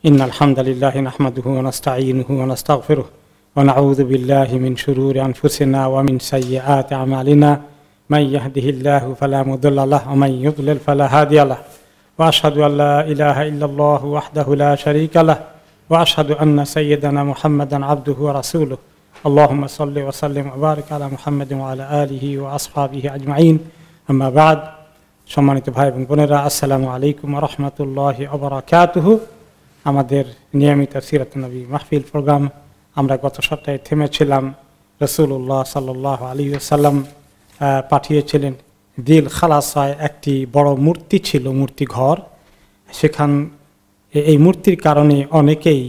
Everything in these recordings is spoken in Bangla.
إن الحمد لله نحمده ونستعينه ونستغفره ونعوذ بالله من شرور أنفسنا ومن سيئات أعمالنا من يهده الله فلا مضل له ومن يضلل فلا هادي له وأشهد أن لا إله إلا الله وحده لا شريك له وأشهد أن سيدنا محمدا عبده ورسوله اللهم صل وسلم وبارك على محمد وعلى آله وأصحابه أجمعين أما بعد সম্মানিত ভাই এবং বোনেরা আসসালামু আলাইকুম ওয়া রাহমাতুল্লাহি ওয়া বারাকাতুহু। আমাদের নিয়মিত সিরাত নবী মাহফিল প্রোগ্রাম আমরা গত সপ্তাহে থেমেছিলাম। রাসূলুল্লাহ সাল্লাল্লাহু আলাইহি ওয়াসাল্লাম পাঠিয়েছিলেন দিল খালাসায় একটি বড় মূর্তি ছিল, মূর্তি ঘর। সেখান এই মূর্তির কারণে অনেকেই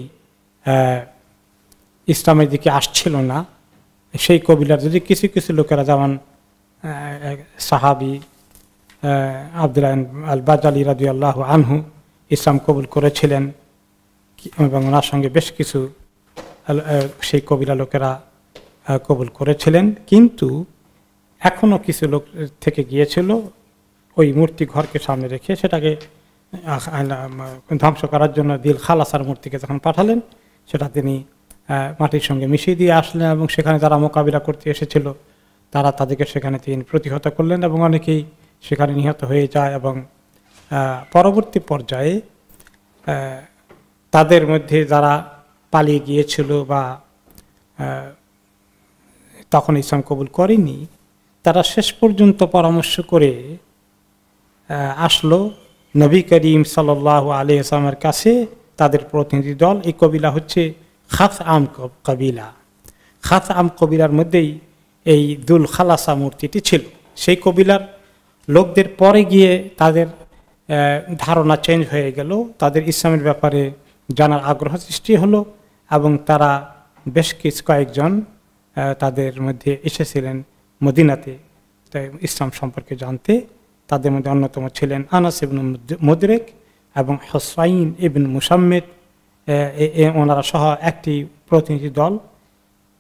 ইসলামের দিকে আসছিল না। সেই কবিলার যদি কিছু কিছু লোকেরা যেমন সাহাবী আব্দুল্লাহ আল বাজালি রাদিয়াল্লাহু আনহু ইসলাম কবুল করেছিলেন এবং ওনার সঙ্গে বেশ কিছু সেই কবিরা লোকেরা কবুল করেছিলেন, কিন্তু এখনও কিছু লোক থেকে গিয়েছিল ওই মূর্তি ঘরকে সামনে রেখে সেটাকে ধ্বংস করার জন্য দিল খালাসার মূর্তিকে যখন পাঠালেন সেটা তিনি মাটির সঙ্গে মিশিয়ে দিয়ে আসলেন এবং সেখানে যারা মোকাবিলা করতে এসেছিল তারা তাদেরকে সেখানে তিনি প্রতিহত করলেন এবং অনেকেই সেখানে নিহত হয়ে যায় এবং পরবর্তী পর্যায়ে তাদের মধ্যে যারা পালিয়ে গিয়েছিল বা তখন ইসলাম কবুল করেনি তারা শেষ পর্যন্ত পরামর্শ করে আসলো নবী করিম সাল্লাল্লাহু আলাইহি ওয়াসাল্লামের কাছে। তাদের প্রতিনিধি দল, এই কবিলা হচ্ছে খাসআম কবিলা। খাসআম কবিলার মধ্যেই এই দুল খালাসা মূর্তিটি ছিল। সেই কবিলার লোকদের পরে গিয়ে তাদের ধারণা চেঞ্জ হয়ে গেল, তাদের ইসলামের ব্যাপারে জানার আগ্রহ সৃষ্টি হলো এবং তারা বেশ কয়েকজন তাদের মধ্যে এসেছিলেন মদিনাতে ইসলাম সম্পর্কে জানতে। তাদের মধ্যে অন্যতম ছিলেন আনাস ইবনে মুদরিক এবং হুসাইন ইবনে মুসাম্মিদ। ওনারা সহ একটি প্রতিনিধি দল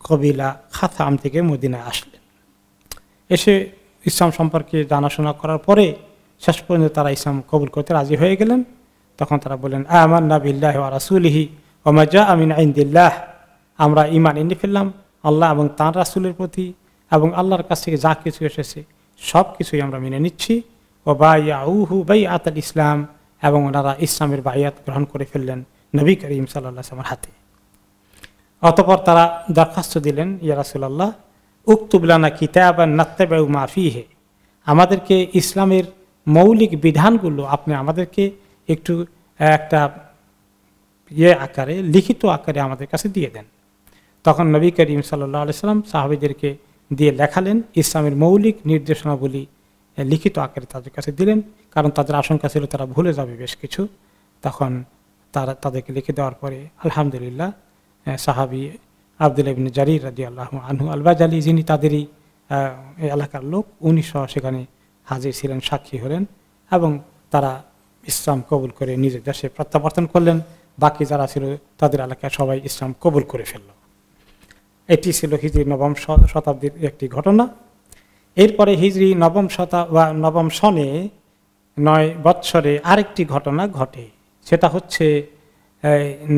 কবিলা খাসআম থেকে মদিনায় আসলেন। এসে ইসলাম সম্পর্কে জানাশোনা করার পরে শেষ পর্যন্ত তারা ইসলাম কবুল করতে রাজি হয়ে গেলেন। তখন তারা বললেন আমান্না বিল্লাহি ওয়া রাসূলিহি ওয়া মা জাআ মিন ইনদিল্লাহ, আমরা ঈমান এনে ফেললাম আল্লাহ এবং তাঁর রাসূলের প্রতি এবং আল্লাহর কাছ থেকে যা কিছু এসেছে সব কিছুই আমরা মেনে নিচ্ছি। ওয়া বায়াউহু বাইআতাল ইসলাম, এবং ওনারা ইসলামের বায়াত গ্রহণ করে ফেললেন নবী করিম সাল্লাল্লাহু আলাইহি ওয়াসাল্লামের হাতে। অতঃপর তারা দরখাস্ত দিলেন, ইয়া রাসূলুল্লাহ উকতুব লানা কিতাবান নাত্তাবিউ মা ফীহি, আমাদেরকে ইসলামের মৌলিক বিধানগুলো আপনি আমাদেরকে একটু একটা আকারে লিখিত আকারে আমাদের কাছে দিয়ে দেন। তখন নবী করিম সাল্লাল্লাহু আলাইহি ওয়াসাল্লাম সাহাবীদেরকে দিয়ে লেখালেন ইসলামের মৌলিক নির্দেশনাবলী লিখিত আকারে তাদের কাছে দিলেন, কারণ তাদের আশঙ্কা ছিল তারা ভুলে যাবে বেশ কিছু। তখন তারা তাদেরকে লিখে দেওয়ার পরে আলহামদুলিল্লাহ সাহাবী আব্দুল্লাহ ইবনে জারির রাদিয়াল্লাহু আনহু আল বাজালি, যিনি তাদেরই এলাকার লোক, উনি সহ সেখানে হাজির ছিলেন, সাক্ষী হলেন এবং তারা ইসলাম কবুল করে নিজের দেশে প্রত্যাবর্তন করলেন। বাকি যারা ছিল তাদের এলাকায় সবাই ইসলাম কবুল করে ফেলল। এটি ছিল হিজরি নবম শতাব্দীর একটি ঘটনা। এরপরে হিজরি নবম সনে 9 বৎসরে আরেকটি ঘটনা ঘটে। সেটা হচ্ছে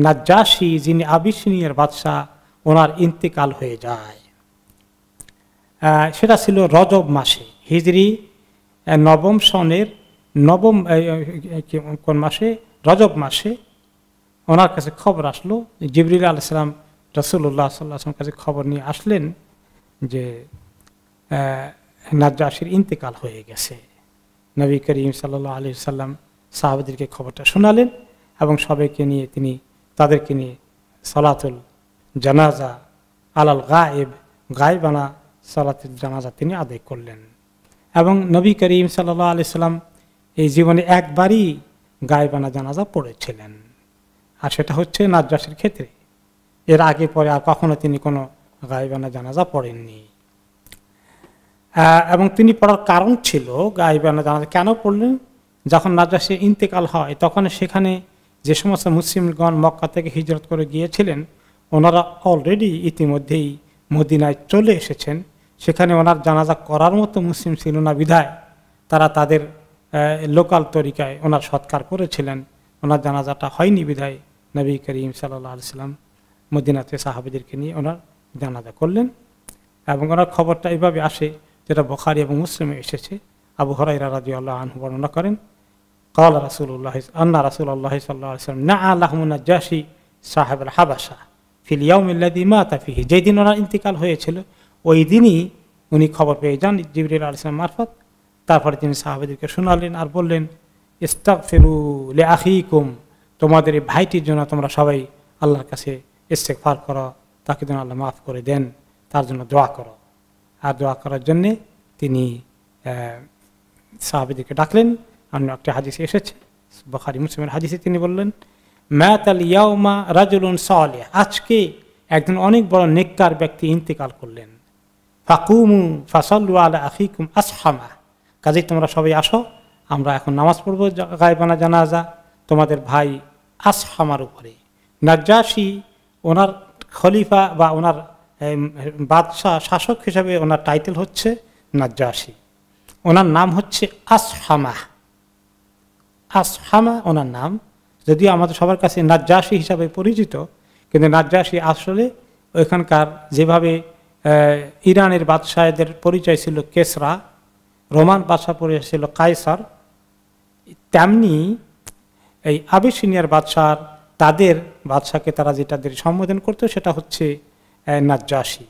নাজ্জাশী, যিনি আবিসিনিয়ার বাদশাহ, ওনার ইন্তেকাল হয়ে যায়। সেটা ছিল রজব মাসে, হিজরি নবম সনের নবম কোন মাসে, রজব মাসে। ওনার কাছে খবর আসলো, জিবরিল আলাইহিস সালাম রাসূলুল্লাহ সাল্লাল্লাহু আলাইহি ওয়াসাল্লামের কাছে খবর নিয়ে আসলেন যে নাজ্জাশীর ইন্তেকাল হয়ে গেছে। নবী করিম সাল্লাল্লাহু আলাইহি ওয়াসাল্লাম সাহাবাদেরকে খবরটা শোনালেন এবং সবাইকে নিয়ে তিনি তাদেরকে নিয়ে সালাতুল জানাজা আলাল গায়েবানা সালাতুল জানাজা তিনি আদায় করলেন। এবং নবী করিম সাল্লাল্লাহু আলাইহি ওয়াসাল্লাম এই জীবনে একবারই গায়েবানা জানাজা পড়েছিলেন, আর সেটা হচ্ছে নাজ্জাশীর ক্ষেত্রে। এর আগে পরে আর কখনো তিনি কোনো গায়েবানা জানাজা পড়েননি। এবং তিনি পড়ার কারণ ছিল, গায়েবানা জানাজা কেন পড়লেন, যখন নাজ্জাশীর ইন্তেকাল হয় তখন সেখানে যে সমস্ত মুসলিমগণ মক্কা থেকে হিজরত করে গিয়েছিলেন ওনারা অলরেডি ইতিমধ্যেই মদিনায় চলে এসেছেন। সেখানে ওনার জানাজা করার মতো মুসলিম ছিল না বিধায় তারা তাদের লোকাল তরিকায় ওনার সৎকার করেছিলেন। ওনার জানাজাটা হয়নি বিধায় নবী করিম সাল্লাল্লাহু আলাইহি সাল্লাম মদিনাতে সাহাবীদেরকে নিয়ে ওনার জানাজা করলেন। এবং ওনার খবরটা এইভাবে আসে, যেটা বুখারী এবং মুসলিমে এসেছে। আবু হুরায়রা রাদিয়াল্লাহু আনহু বর্ণনা করেন, قال رسول الله أن رسول الله صلى الله عليه وسلم نعى لهم النجاشي صاحب الحبشة في اليوم الذي مات فيه। যেই দিন ওনার ইন্তিকাল হয়েছিল ওই দিনই উনি খবর পেয়ে যান জিবরিল আলাইহিস সালাম মারফত। তারপরে তিনি সাহাবাদেরকে শোনালেন আর বললেন, ইস্তাগফিরু লিআখিকুম, তোমাদের এই ভাইটির জন্য তোমরা সবাই আল্লাহর কাছে ইস্তেগফার করো, তাকে যেন আল্লাহ মাফ করে দেন, তার জন্য দোয়া করো। আর দোয়া করার জন্য তিনি সাহাবাদেরকে ডাকলেন। অন্য একটা হাদিসে এসেছে, বুখারী মুসলিমের হাদিসে তিনি বললেন, মাতাল ইয়াউমা রাজুলুন সালিহ, আজকে একজন অনেক বড় নেককার ব্যক্তি ইন্তেকাল করলেন। ফাকুমু ফাসাল্লু আলা আখিকুম আসহামা, কাজেই তোমরা সবাই আসো, আমরা এখন নামাজ পড়বো গায়বানা জানাজা তোমাদের ভাই আসহামার উপরে। নাজ্জাশী ওনার খলিফা বা ওনার বাদশাহ শাসক হিসাবে ওনার টাইটেল হচ্ছে নাজ্জাশী, ওনার নাম হচ্ছে আসহামা। আসহামা ওনার নাম, যদিও আমাদের সবার কাছে নাজ্জাশী হিসাবে পরিচিত, কিন্তু নাজ্জাশী আসলে ওইখানকার যেভাবে ইরানের বাদশাহদের পরিচয় ছিল কেসরা, রোমান বাদশাহ পরিচয় ছিল কায়সার, তেমনি এই আবিসিনিয়ার বাদশাহ তাদের বাদশাকে তারা যেটাদের সম্বোধন করতো সেটা হচ্ছে নাজ্জাশী,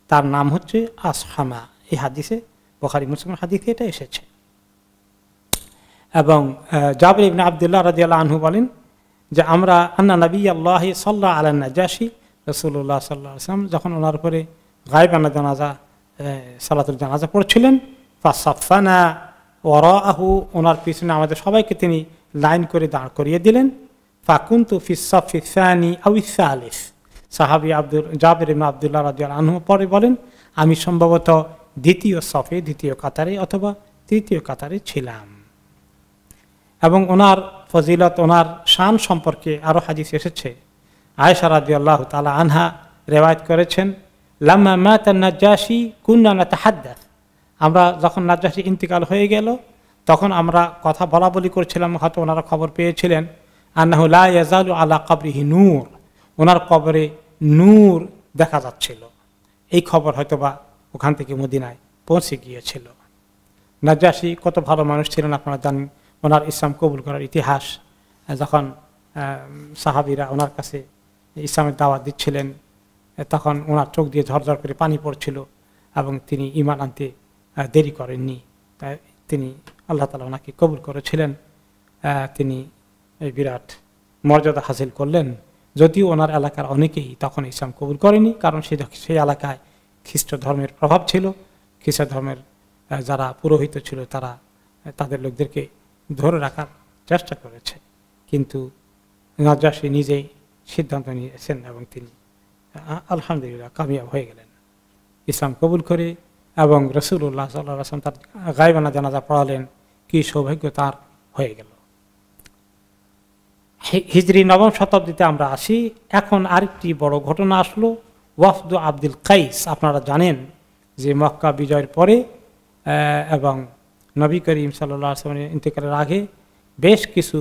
তার নাম হচ্ছে আসহামা। এই হাদিসে বুখারী মুসলিমের হাদিসে এটা এসেছে। এবং জাবির ইবনে আব্দুল্লাহ রাদিয়াল্লাহু আনহু বলেন যে আমরা আন্না নবী আল্লাহ সাল্লাল্লাহু আলা নাজ্জাশী, রাসূলুল্লাহ সাল্লাল্লাহু আলাইহি ওয়াসাল্লাম যখন ওনার উপরে গায়বানা জানাজা সালাতুল জানাজা পড়ছিলেন, ফাসাফানা ওয়ারাআহু, ওনার পিছনে আমাদের সবাইকে তিনি লাইন করে দাঁড় করিয়ে দিলেন। ফাকুনতু ফিস সাফি সানি আও সালিস, সাহাবী জাবির ইবনে আব্দুল্লাহ রাদিয়াল্লাহু আনহু পরে বলেন, আমি সম্ভবত দ্বিতীয় সফে, দ্বিতীয় কাতারে অথবা তৃতীয় কাতারে ছিলাম। এবং ওনার ফজিলত, ওনার শান সম্পর্কে আরো হাদিস এসেছে। আয়েশা রাদিয়াল্লাহু তাআলা আনহা রিওয়ায়াত করেছেন, লাম্মা মাতান নাজ্জাশী কুননা নাতাহাদ্দাস, আমরা যখন নাজ্জাশী ইন্তিকাল হয়ে গেল তখন আমরা কথা বলা বলি করছিলাম, হয়তো ওনারা খবর পেয়েছিলেন, আন্নাহু লা ইয়াজালু আলা কবরিহি নূর, ওনার কবরে নূর দেখা যাচ্ছিল। এই খবর হয়তোবা ওখান থেকে মদিনায় পৌঁছে গিয়েছিল। নাজ্জাশী কত ভালো মানুষ ছিলেন আপনারা জানেন। ওনার ইসলাম কবুল করার ইতিহাস, যখন সাহাবীরা ওনার কাছে ইসলামের দাওয়াত দিচ্ছিলেন তখন ওনার চোখ দিয়ে ঝরঝর করে পানি পড়ছিল এবং তিনি ঈমান আনতে দেরি করেননি। তাই তিনি আল্লাহ তাআলা ওনাকে কবুল করেছিলেন, তিনি এই বিরাট মর্যাদা হাসিল করলেন। যদিও ওনার এলাকার অনেকেই তখন ইসলাম কবুল করেনি, কারণ সেই এলাকায় খ্রিস্ট ধর্মের প্রভাব ছিল। খ্রিস্ট ধর্মের যারা পুরোহিত ছিল তারা তাদের লোকদেরকে ধরে রাখার চেষ্টা করেছে, কিন্তু নাজ্জাশী নিজেই সিদ্ধান্ত নিয়েছেন এবং তিনি আলহামদুলিল্লাহ কামিয়াব হয়ে গেলেন ইসলাম কবুল করে। এবং রাসূলুল্লাহ সাল্লাল্লাহু আলাইহি ওয়াসাল্লাম তার গায়বানা জানাজা পড়ালেন, কি সৌভাগ্য তার হয়ে গেল। হিজরি 9ম শতাব্দীতে আমরা আসি। এখন আরেকটি বড় ঘটনা আসলো, ওয়াফদ আব্দুল কাইস। আপনারা জানেন যে মক্কা বিজয়ের পরে এবং নবী করিম সাল্লাল্লাহু আলাইহি ওয়াসাল্লামের ইন্তেকালের আগে বেশ কিছু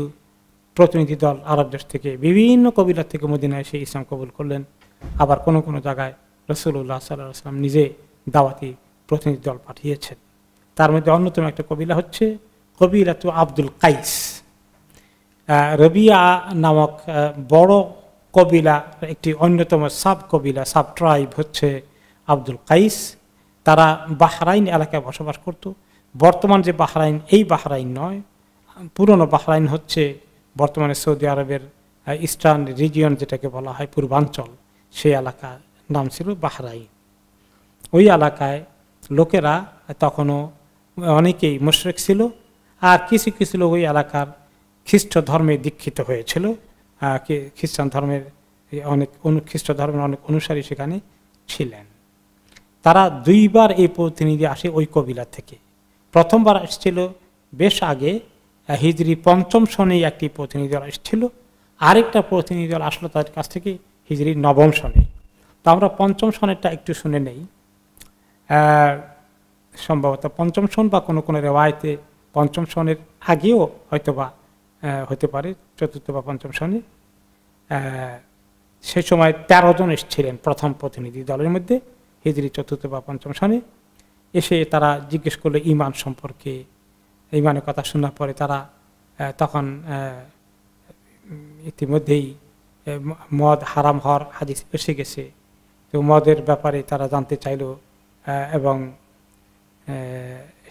প্রতিনিধি দল আরব দেশ থেকে, বিভিন্ন কবিলা থেকে মদিনায় এসে ইসলাম কবুল করলেন। আবার কোনো কোনো জায়গায় রাসূলুল্লাহ সাল্লাল্লাহু আলাইহি ওয়াসাল্লাম নিজে দাওয়াতি প্রতিনিধি দল পাঠিয়েছেন। তার মধ্যে অন্যতম একটা কবিলা হচ্ছে কবিলাতু আব্দুল কাইস। রবিয়া নামক বড় কবিলা, একটি অন্যতম সাব কবিলা, সাব ট্রাইব হচ্ছে আব্দুল কাইস। তারা বাহরাইন এলাকায় বসবাস করত। বর্তমান যে বাহরাইন, এই বাহরাইন নয়, পুরনো বাহরাইন হচ্ছে বর্তমানে সৌদি আরবের ইস্টার্ন রিজিয়ন যেটাকে বলা হয় পূর্বাঞ্চল, সেই এলাকার নাম ছিল বাহরাইন। ওই এলাকায় লোকেরা তখনও অনেকেই মুশরিক ছিল, আর কিছু কিছু লোক ওই এলাকার খ্রিস্ট ধর্মে দীক্ষিত হয়েছিল। খ্রিস্টান ধর্মের খ্রিস্ট ধর্মের অনেক অনুসারী সেখানে ছিলেন। তারা দুইবার এই প্রতিনিধি আসে ওই কবিলা থেকে। প্রথমবার এসেছিল বেশ আগে, হিজরি 5ম সনে একটি প্রতিনিধি দল এসেছিল, আরেকটা প্রতিনিধি দল আসলো তাদের কাছ থেকে হিজরি 9ম সনে। তো আমরা 5ম সনেরটা একটু শুনে নেই। সম্ভবত 5ম সন বা কোনো কোনো রেওয়ায়েতে 5ম সনের আগেও হয়তোবা হতে পারে, 4র্থ বা 5ম সনে। সেই সময় 13 জন এসেছিলেন প্রথম প্রতিনিধি দলের মধ্যে, হিজরি 4th বা 5ম সনে। এসে তারা জিজ্ঞেস করলো ঈমান সম্পর্কে। ঈমানের কথা শোনার পরে তারা তখন ইতিমধ্যেই মদ হারাম হওয়ার হাদিস এসে গেছে, তো মদের ব্যাপারে তারা জানতে চাইল। এবং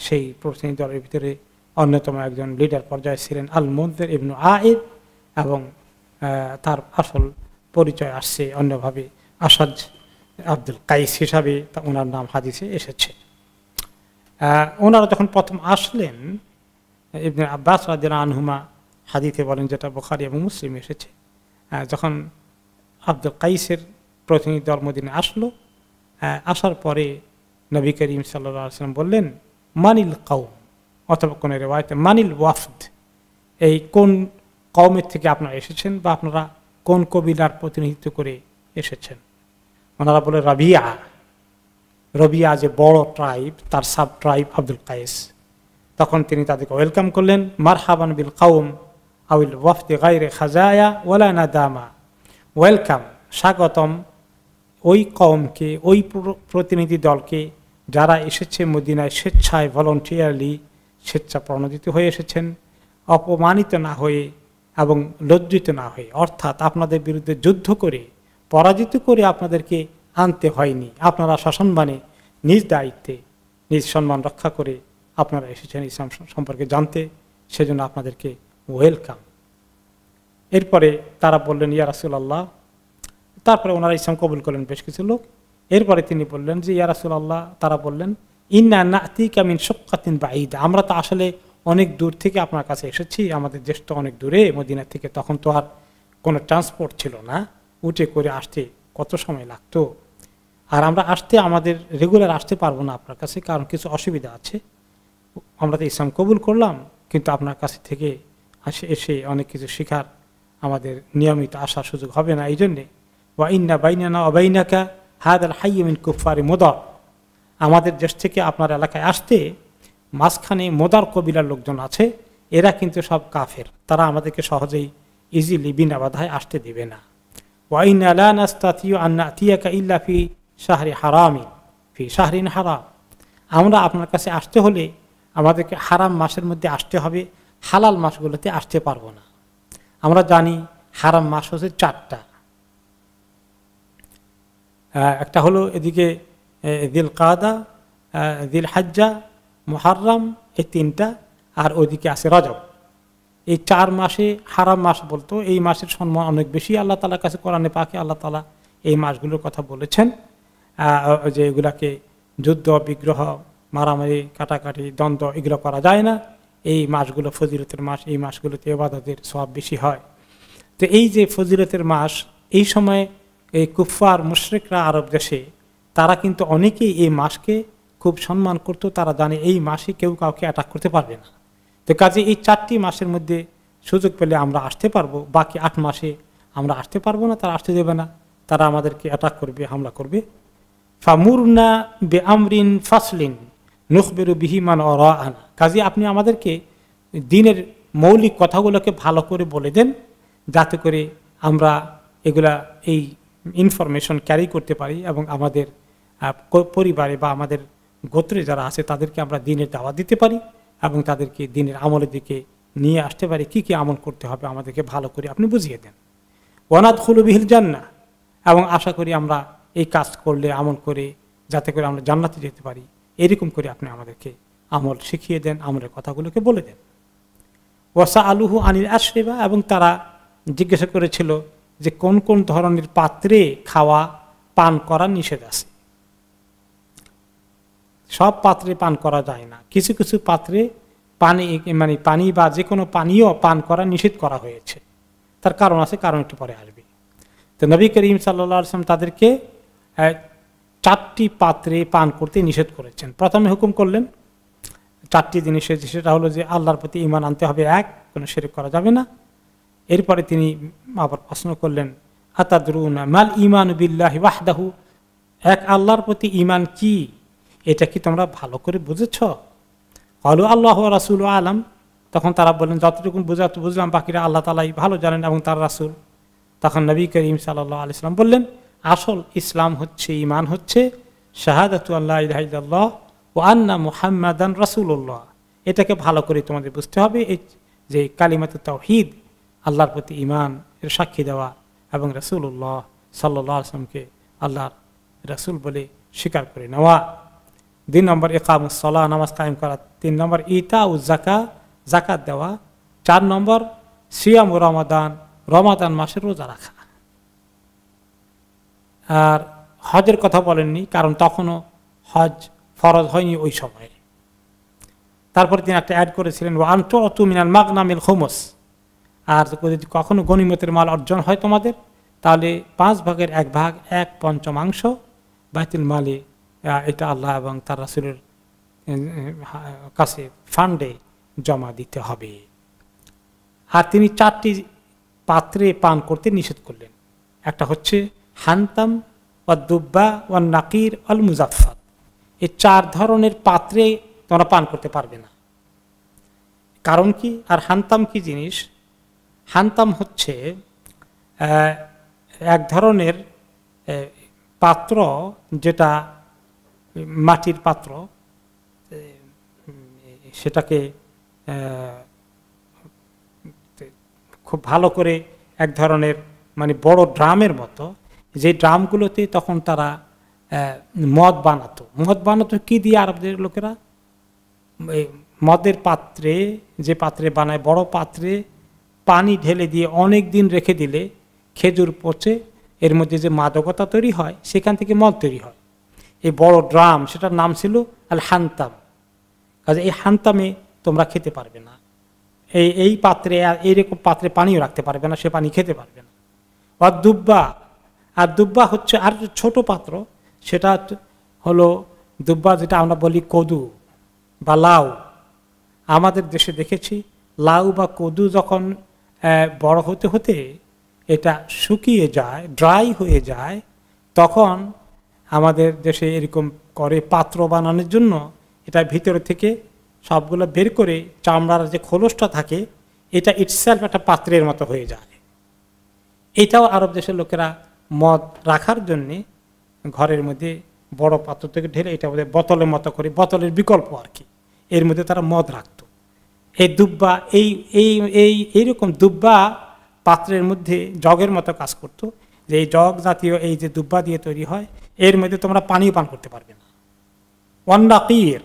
সেই প্রতিনিধি দলের ভিতরে অন্যতম একজন লিডার পর্যায়ে ছিলেন আল মুনযির ইবনে আইদ, এবং তার আসল পরিচয় আসছে অন্যভাবে আসাদ আব্দুল কাইস হিসাবে, ওনার নাম হাদিসে এসেছে। ওনারা যখন প্রথম আসলেন, ইবনে আব্বাস রাদিয়াল্লাহু আনহুমা হাদিসে বলেন, যেটা বুখারী এবং মুসলিম এসেছে, যখন আব্দুল কাইসের প্রতিনিধি দল মদিনায় আসলো, আসার পরে নবী করিম সাল্লাল্লাহু আলাইহি ওয়াসাল্লাম বললেন, মানিল কওম, অথবা কোন রিওয়ায়াতে মানিল ওয়াফদ, এই কোন কওমের থেকে আপনারা এসেছেন বা আপনারা কোন কবিলার প্রতিনিধিত্ব করে এসেছেন। ওনারা বলে রাবিয়া। রবিয়া যে বড় ট্রাইব, তার সাব ট্রাইব আব্দুল কাইস। তখন তিনি তাদেরকে ওয়েলকাম করলেন, মারহাবান বিল কওম আউল ওয়াফদ গায়রে খাজায়া ওয়ালা নাদামা, ওয়েলকাম, স্বাগতম ওই কওমকে, ওই প্রতিনিধি দলকে যারা এসেছে মদিনায় স্বেচ্ছায়, ভলান্টিয়ারলি, স্বেচ্ছা প্রণোদিত হয়ে এসেছেন, অপমানিত না হয়ে এবং লজ্জিত না হয়ে, অর্থাৎ আপনাদের বিরুদ্ধে যুদ্ধ করে পরাজিত করে আপনাদেরকে আনতে হয়নি, আপনারা সসম্মানে নিজ দায়িত্বে নিজ সম্মান রক্ষা করে আপনারা এসেছেন ইসলাম সম্পর্কে জানতে, সেজন্য আপনাদেরকে ওয়েলকাম। এরপরে তারা বললেন, ইয়া রাসূলুল্লাহ। তারপরে ওনারা ইসলাম কবুল করলেন বেশ কিছু লোক। এরপরে তিনি বললেন যে, ইয়া রাসূলুল্লাহ, তারা বললেন, ইন্না না'তিকা মিন শুক্কাতিন বাঈদা, আমরা তো আসলে অনেক দূর থেকে আপনার কাছে এসেছি, আমাদের দেশ তো অনেক দূরে মদিনা থেকে, তখন তো আর কোনো ট্রান্সপোর্ট ছিল না, উঠে করে আসতে কত সময় লাগতো, আর আমরা আসতে আমাদের রেগুলার আসতে পারবো না আপনার কাছে, কারণ কিছু অসুবিধা আছে। আমরা তো ইসলাম কবুল করলাম, কিন্তু আপনার কাছে থেকে এসে অনেক কিছু শেখার আমাদের নিয়মিত আসার সুযোগ হবে না। এই জন্যে ওয়া ইন্না বাইনানা ওয়া বাইনাকা হাদাল হাইয়্যু মিন কুফফারি মুদার, আমাদের দেশ থেকে আপনার এলাকায় আসতে মাঝখানে মোদার কবিলার লোকজন আছে, এরা কিন্তু সব কাফের, তারা আমাদেরকে সহজেই ইজিলি বিনা বাধায় আসতে দিবে না। ওয়া ইন্না লা নাস্তাতিউ আন নাতিয়াকা ইল্লা ফি শাহরি হারামিন ফি শাহরিন হারাম, আমরা আপনার কাছে আসতে হলে আমাদেরকে হারাম মাসের মধ্যে আসতে হবে, হালাল মাসগুলোতে আসতে পারবো না। আমরা জানি হারাম মাস হচ্ছে 4টা, একটা হলো এদিকে দিল কাদা, দিল হাজ্জা, মুহাররম, এই 3টা, আর ওইদিকে আছে রজব। এই 4 মাসে হারাম মাস বলতো, এই মাসের সম্মান অনেক বেশি আল্লাহ তাআলার কাছে। কোরআনে পাকে আল্লাহ তাআলা এই মাসগুলোর কথা বলেছেন, যে এগুলাকে যুদ্ধ, বিগ্রহ, মারামারি, কাটাকাটি, দ্বন্দ্ব এগুলো করা যায় না, এই মাসগুলো ফজিলতের মাস, এই মাসগুলোতে ইবাদতের সওয়াব বেশি হয়। তো এই যে ফজিলতের মাস, এই সময় এই কুফফার মুশরিকরা আরব দেশে, তারা কিন্তু অনেকেই এই মাসকে খুব সম্মান করত, তারা জানে এই মাসে কেউ কাউকে অ্যাটাক করতে পারবে না। তো কাজে এই 4টি মাসের মধ্যে সুযোগ পেলে আমরা আসতে পারবো, বাকি 8 মাসে আমরা আসতে পারবো না, তারা আসতে দেবে না, তারা আমাদেরকে অ্যাটাক করবে, হামলা করবে। ফামুরনা বিআমরিন ফাসলিন নুখবিরু বিহি মান ওরাআনা, কাজে আপনি আমাদেরকে দ্বীনের মৌলিক কথাগুলোকে ভালো করে বলে দেন, যাতে করে আমরা এগুলা এই ইনফরমেশন ক্যারি করতে পারি এবং আমাদের পরিবারে বা আমাদের গোত্রে যারা আছে তাদেরকে আমরা দ্বীনের দাওয়াত দিতে পারি এবং তাদেরকে দ্বীনের আমলের দিকে নিয়ে আসতে পারি। কি কি আমল করতে হবে আমাদেরকে ভালো করে আপনি বুঝিয়ে দেন। ওয়ানাদখুলু বিহিল জান্নাহ, এবং আশা করি আমরা এই কাজ করলে, আমল করে, যাতে করে আমরা জান্নাতে যেতে পারি, এরকম করে আপনি আমাদেরকে আমল শিখিয়ে দেন, আমলের কথাগুলোকে বলে দেন। ওয়াসা আলুহু আনিল আশরিবা, এবং তারা জিজ্ঞাসা করেছিল যে কোন কোন ধরনের পাত্রে খাওয়া পান করা নিষেধ আছে। সব পাত্রে পান করা যায় না, কিছু কিছু পাত্রে পানি বা যে কোনো পানীয় পান করা নিষেধ করা হয়েছে। তার কারণ আছে, কারণ একটু পরে আসবে। তো নবী করিম সাল্লাল্লাহু আলাইহি ওয়াসাল্লাম তাদেরকে 4টি পাত্রে পান করতে নিষেধ করেছেন। প্রথমে হুকুম করলেন 4টি জিনিস, সেটা হলো যে আল্লাহর প্রতি ঈমান আনতে হবে, 1, কোনো শিরক করা যাবে না। এরপরে তিনি আবার প্রশ্ন করলেন, আতাদরুনা মাল ঈমানু বিল্লাহি ওয়াহদাহু, এক আল্লাহর প্রতি ঈমান কি, এটা কি তোমরা ভালো করে বুঝেছ? ক্বালু আল্লাহু ওয়া রাসূলুহু আ'লাম, তখন তারা বললেন যতটুকু বুঝলাম, বাকিরা আল্লাহ তাআলাই ভালো জানেন এবং তার রাসূল। তখন নবী করিম সাল্লাল্লাহু আলাইহি সাল্লাম বললেন, আসল ইসলাম হচ্ছে, ঈমান হচ্ছে শাহাদাতু আল্লা ইলাহা ইল্লাল্লাহ ওয়া আন্না মুহাম্মাদান রাসূলুল্লাহ। এটাকে ভালো করে তোমাদের বুঝতে হবে, এই যে কালিমাতুত তাওহীদ, আল্লাহর প্রতি ঈমান এর সাক্ষী দেওয়া এবং রাসূলুল্লাহ সাল্লাল্লাহু আলাইহি সাল্লামকে আল্লাহর রাসূল বলে স্বীকার করে নেওয়া। 2 নম্বর ইকামুস সালাহ, নামাজ কায়েম করা। 3 নম্বর ইতাউজ যাকাত, যাকাত দেওয়া। 4 নম্বর সিয়াম রমাদান, রমাদান মাসে রোজা রাখা। আর হজের কথা বলেননি, কারণ তখনও হজ ফরজ হয়নি ওই সময়ে। তারপরে তিনি একটা অ্যাড করেছিলেন ওয়ান তু'তু মিনাল মাগনামিল খুমুস, আর যদি কখনো গনিমতের মাল অর্জন হয় তোমাদের, তাহলে 5 ভাগের 1 ভাগ, 1/5 বাইতুল মালে, এটা আল্লাহ এবং তার রাসূলের কাছে ফান্ডে জমা দিতে হবে। আর তিনি 4টি পাত্রে পান করতে নিষেধ করলেন। একটা হচ্ছে হান্তাম ওয়া দুব্বা ওয়া নাকির আল মুজাফফাত। এই 4 ধরনের পাত্রে তোমরা পান করতে পারবে না। কারণ কি? আর হান্তাম কি জিনিস? হান্তাম হচ্ছে এক ধরনের পাত্র, যেটা মাটির পাত্র, সেটাকে খুব ভালো করে এক ধরনের মানে বড় ড্রামের মতো, যে ড্রামগুলোতে তখন তারা মদ বানাতো কি দিয়ে? আরবদের লোকেরা মদের পাত্রে, যে পাত্রে বানায়, বড় পাত্রে পানি ঢেলে দিয়ে অনেক দিন রেখে দিলে খেজুর পচে এর মধ্যে যে মাদকতা তৈরি হয়, সেখান থেকে মদ তৈরি হয়। এই বড় ড্রাম, সেটার নাম ছিল আল হান্তাম। কাজে এই হান্তামে তোমরা খেতে পারবে না, এই পাত্রে, আর এইরকম পাত্রে পানিও রাখতে পারবে না, সে পানি খেতে পারবে না। আর দুব্বা, আর দুব্বা হচ্ছে আর ছোট পাত্র, সেটা হলো দুব্বা, যেটা আমরা বলি কদু বা লাউ। আমাদের দেশে দেখেছি লাউ বা কদু যখন বড় হতে হতে এটা শুকিয়ে যায়, ড্রাই হয়ে যায়, তখন আমাদের দেশে এরকম করে পাত্র বানানোর জন্য এটা ভিতর থেকে সবগুলো বের করে চামড়ার যে খোলসটা থাকে, এটা ইটসেলফ একটা পাত্রের মতো হয়ে যায়। এটাও আরব দেশের লোকেরা মদ রাখার জন্যে ঘরের মধ্যে বড় পাত্র থেকে ঢেলে, এটা ওদের বোতলের মতো করে, বোতলের বিকল্প আর কি, এর মধ্যে তারা মদ রাখত। এই দুব্বা, এইরকম দুব্বা পাত্রের মধ্যে জগের মতো কাজ করত, যে এই জগ জাতীয় এই যে দুব্বা দিয়ে তৈরি হয়, এর মধ্যে তোমরা পানিও পান করতে পারবে না। ওয়ান নাকির,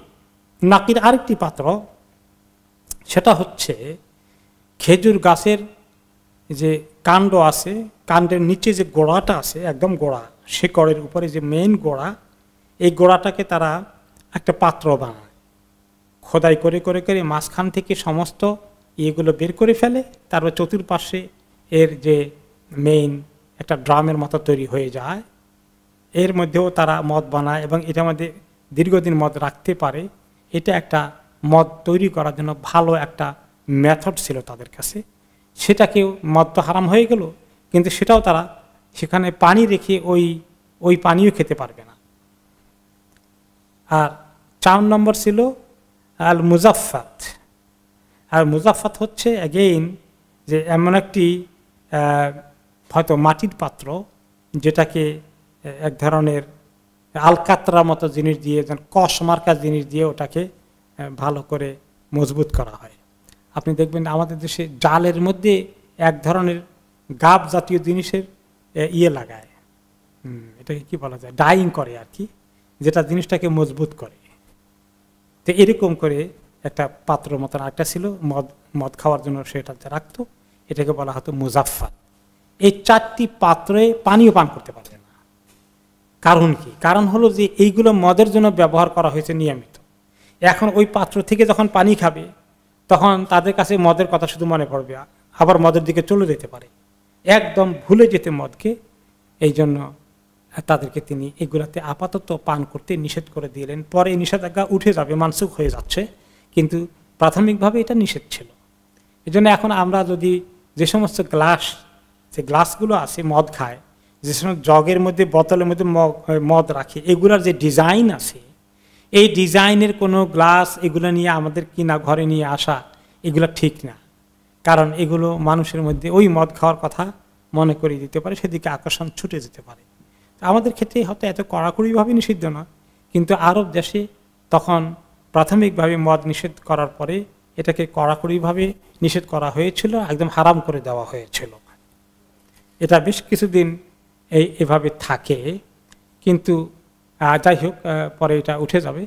নাকির আরেকটি পাত্র, সেটা হচ্ছে খেজুর গাছের যে কাণ্ড আছে, কাণ্ডের নিচে যে গোড়াটা আছে, একদম গোড়া, শিকড়ের উপরে যে মেইন গোড়া, এই গোড়াটাকে তারা একটা পাত্র বানায়, খোদাই করে করে করে মাঝখান থেকে সমস্ত ইয়েগুলো বের করে ফেলে, তারপর চতুর্পাশে এর যে মেইন একটা ড্রামের মতো তৈরি হয়ে যায়, এর মধ্যেও তারা মদ বানায় এবং এটার মধ্যে দীর্ঘদিন মদ রাখতে পারে। এটা একটা মদ তৈরি করার জন্য ভালো একটা মেথড ছিল তাদের কাছে। সেটাকেও, মদ তো হারাম হয়ে গেল, কিন্তু সেটাও তারা সেখানে পানি রেখে ওই পানিও খেতে পারবে না। আর 4 নম্বর ছিল আল মুজাফফাত। আর মুজাফফাত হচ্ছে অ্যাগেইন যে এমন একটি হয়তো মাটির পাত্র, যেটাকে এক ধরনের আলকাতরা মতো জিনিস দিয়ে, কষ মার্কা জিনিস দিয়ে ওটাকে ভালো করে মজবুত করা হয়। আপনি দেখবেন আমাদের দেশে জালের মধ্যে এক ধরনের গাব জাতীয় জিনিসের ইয়ে লাগায়, এটাকে কি বলা যায়, ডাইং করে আর কি, যেটা জিনিসটাকে মজবুত করে। তো এরকম করে একটা পাত্র মতন একটা ছিল, মদ খাওয়ার জন্য সেটা রাখতো, এটাকে বলা হতো মুজাফফাত। এই 4টি পাত্রে পানিও পান করতে পারবে না। কারণ কি? কারণ হলো যে এইগুলো মদের জন্য ব্যবহার করা হয়েছে নিয়মিত। এখন ওই পাত্র থেকে যখন পানি খাবে, তখন তাদের কাছে মদের কথা শুধু মনে পড়বে, আবার মদের দিকে চলে যেতে পারে, একদম ভুলে যেতে মদকে। এই জন্য তাদেরকে তিনি এগুলাতে আপাতত পান করতে নিষেধ করে দিলেন। পরে এই নিষেধাজ্ঞা উঠে যাবে, মানসুখ হয়ে যাচ্ছে, কিন্তু প্রাথমিকভাবে এটা নিষেধ ছিল। এই জন্য এখন আমরা যদি যে সমস্ত যে গ্লাসগুলো আছে মদ খায়, যে সমস্ত জগের মধ্যে, বোতলের মধ্যে মদ রাখে, এগুলার যে ডিজাইন আছে, এই ডিজাইনের কোনো গ্লাস এগুলো নিয়ে আমাদের কিনা ঘরে নিয়ে আসা, এগুলো ঠিক না। কারণ এগুলো মানুষের মধ্যে ওই মদ খাওয়ার কথা মনে করিয়ে দিতে পারে, সেদিকে আকর্ষণ ছুটে যেতে পারে। আমাদের ক্ষেত্রে হয়তো এত কড়াকড়িভাবে নিষিদ্ধ না, কিন্তু আরব দেশে তখন প্রাথমিকভাবে মদ নিষেধ করার পরে এটাকে কড়াকড়িভাবে নিষেধ করা হয়েছিল, একদম হারাম করে দেওয়া হয়েছিল। এটা বেশ কিছুদিন এভাবে থাকে, কিন্তু যাই হোক পরে এটা উঠে যাবে।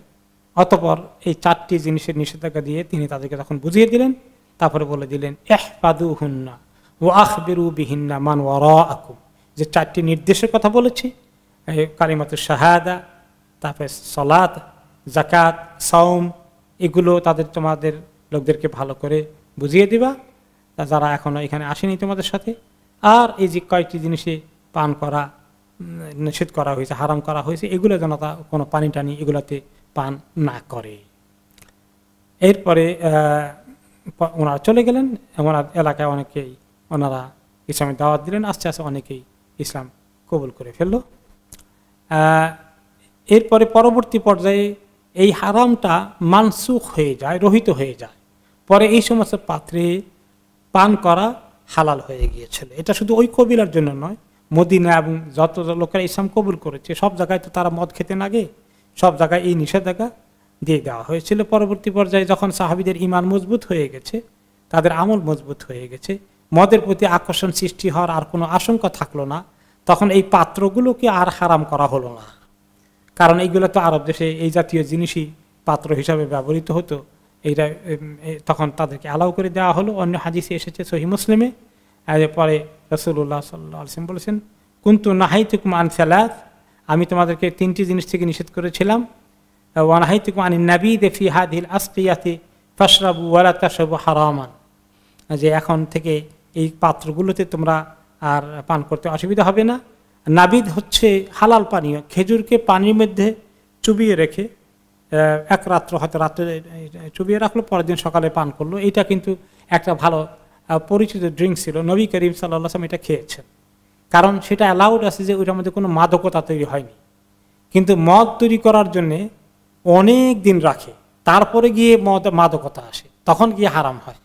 অতঃপর এই 4টি জিনিসের নিষেধাজ্ঞা দিয়ে তিনি তাদেরকে তখন বুঝিয়ে দিলেন, তারপরে বলে দিলেন ইহফাদুহুন্না ওয়া আখবিরু বিহিন্না মান ওয়ারাআকুম, যে 4টি নির্দেশের কথা বলেছি, কালিমাতুশ শাহাদা, তারপরে সালাত, যাকাত, সাওম, এগুলো তোমাদের লোকদেরকে ভালো করে বুঝিয়ে দিবা, যারা এখনো এখানে আসেনি তোমাদের সাথে। আর এই যে কয়েকটি জিনিসে পান করা নিষেধ করা হয়েছে, হারাম করা হয়েছে, এগুলো যেন কোনো পানি টানি এগুলোতে পান না করে। এরপরে ওনারা চলে গেলেন, ওনার এলাকায় অনেকেই ওনারা ইসলামের দাওয়াত দিলেন, আস্তে আস্তে অনেকেই ইসলাম কবুল করে ফেলল। এরপরে পরবর্তী পর্যায়ে এই হারামটা মানসুখ হয়ে যায়, রহিত হয়ে যায়। পরে এই সমস্ত পাত্রে পান করা হালাল হয়ে গিয়েছিল। এটা শুধু ওই কবিলার জন্য নয়, মদিনা এবং যত লোকেরা ইসলাম কবুল করেছে সব জায়গায় তো তারা মদ খেতে লাগে, সব জায়গায় এই নিষেধাজ্ঞা দিয়ে দেওয়া হয়েছিল। পরবর্তী পর্যায়ে যখন সাহাবীদের ঈমান মজবুত হয়ে গেছে, তাদের আমল মজবুত হয়ে গেছে, মদের প্রতি আকর্ষণ সৃষ্টি হওয়ার আর কোনো আশঙ্কা থাকলো না, তখন এই পাত্রগুলোকে আর হারাম করা হলো না। কারণ এইগুলো তো আরব দেশে এই জাতীয় জিনিসই পাত্র হিসাবে ব্যবহৃত হতো, এইটা তখন তাদেরকে অ্যালাউ করে দেওয়া হলো। অন্য হাদিসে এসেছে সহিহ মুসলিমে, পরে রাসূলুল্লাহ সাল্লাল্লাহু আলাইহি ওয়াসাল্লাম বলেছেন, কুনতু নাহাইতুকুম আন সালাত, আমি তোমাদেরকে 3টি জিনিস থেকে নিষেধ করেছিলাম, ওয়া নাহাইতুকুম আনিন নাবিযি ফি হাযিহিল আসকিয়াতি ফাশরাবু ওয়া লা তাশরাবু হারামান, যে এখন থেকে এই পাত্রগুলোতে তোমরা আর পান করতে অসুবিধা হবে না। নাবিদ হচ্ছে হালাল পানীয়, খেজুরকে পানির মধ্যে চুবিয়ে রেখে এক রাত্র, হয়তো রাত্রে চুবিয়ে রাখলো, পরের দিন সকালে পান করলো। এটা কিন্তু একটা ভালো পরিচিত ড্রিঙ্ক ছিল, নবী করিম সাল্লাল্লাহু আলাইহি ওয়াসাল্লাম এটা খেয়েছেন। কারণ সেটা অ্যালাউড আছে যে ওইটার মধ্যে কোনো মাদকতা তৈরি হয়নি। কিন্তু মদ তৈরি করার জন্যে অনেক দিন রাখে, তারপরে গিয়ে মাদকতা আসে, তখন গিয়ে হারাম হয়।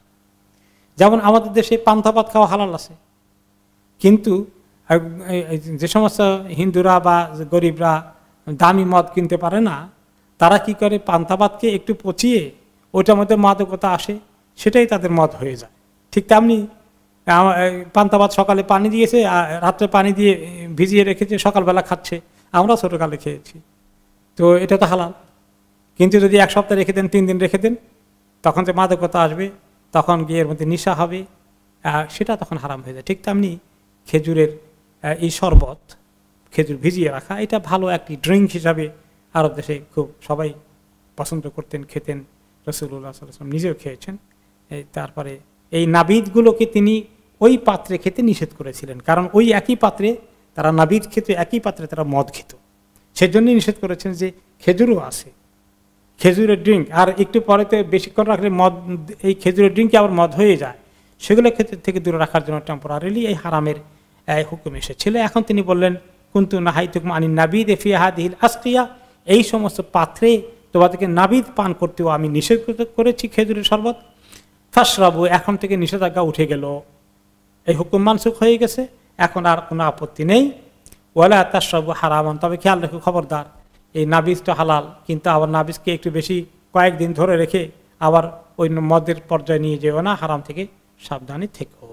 যেমন আমাদের দেশে পান্তা ভাত খাওয়া হালাল আছে, কিন্তু যে সমস্ত হিন্দুরা বা গরিবরা দামি মদ কিনতে পারে না, তারা কি করে, পান্তা ভাতকে একটু পচিয়ে ওইটার মধ্যে মাদকতা আসে, সেটাই তাদের মদ হয়ে যায়। ঠিক তেমনি পান্তা ভাত সকালে পানি দিয়েছে, রাত্রে পানি দিয়ে ভিজিয়ে রেখেছে, সকালবেলা খাচ্ছে, আমরা ছোটকালে খেয়েছি, তো এটা তো হালাল। কিন্তু যদি 1 সপ্তাহ রেখে দেন, 3 দিন রেখে দেন, তখন যে মাদকতা আসবে, তখন গিয়ে এর মধ্যে নেশা হবে, সেটা তখন হারাম হয়ে যায়। ঠিক তেমনি খেজুরের এই শরবত, খেজুর ভিজিয়ে রাখা, এটা ভালো একটি ড্রিঙ্ক হিসাবে আরব দেশে খুব সবাই পছন্দ করতেন, খেতেন। রাসূলুল্লাহ সাল্লাল্লাহু আলাইহি ওয়াসাল্লাম নিজেও খেয়েছেন। তারপরে এই নাবিদগুলোকে তিনি ওই পাত্রে খেতে নিষেধ করেছিলেন, কারণ ওই একই পাত্রে তারা নাবিদ খেত, একই পাত্রে তারা মদ খেত, সেজন্যই নিষেধ করেছেন যে খেজুরও আছে, খেজুরের ড্রিঙ্ক, আর একটু পরেতে বেশিক্ষণ রাখলে মদ, এই খেজুরের ড্রিঙ্কে আবার মদ হয়ে যায়, সেগুলো ক্ষেত্রে থেকে দূরে রাখার জন্য টেম্পোরারিলি এই হারামের হুকুম এসেছিল। এখন তিনি বললেন, কুনতু নাহাইতুকুম আনিন নাবিযি ফি হাযিহিল আসকিয়া, এই সমস্ত পাত্রে তোমাদেরকে নাবিদ পান করতেও আমি নিষেধ করেছি, খেজুরের শরবত। ফাশরাবু, এখন থেকে নিষেধাজ্ঞা উঠে গেল, এই হুকুম মানসুখ হয়ে গেছে, এখন আর কোনো আপত্তি নেই। ওয়ালা তাশরাবু হারামান, তবে খেয়াল রেখো, খবরদার, এই নাবিজটা হালাল, কিন্তু আবার নাবিজকে একটু বেশি কয়েকদিন ধরে রেখে আবার ওই মদের পর্যায়ে নিয়ে যেও না, হারাম থেকে সাবধানে থেকো।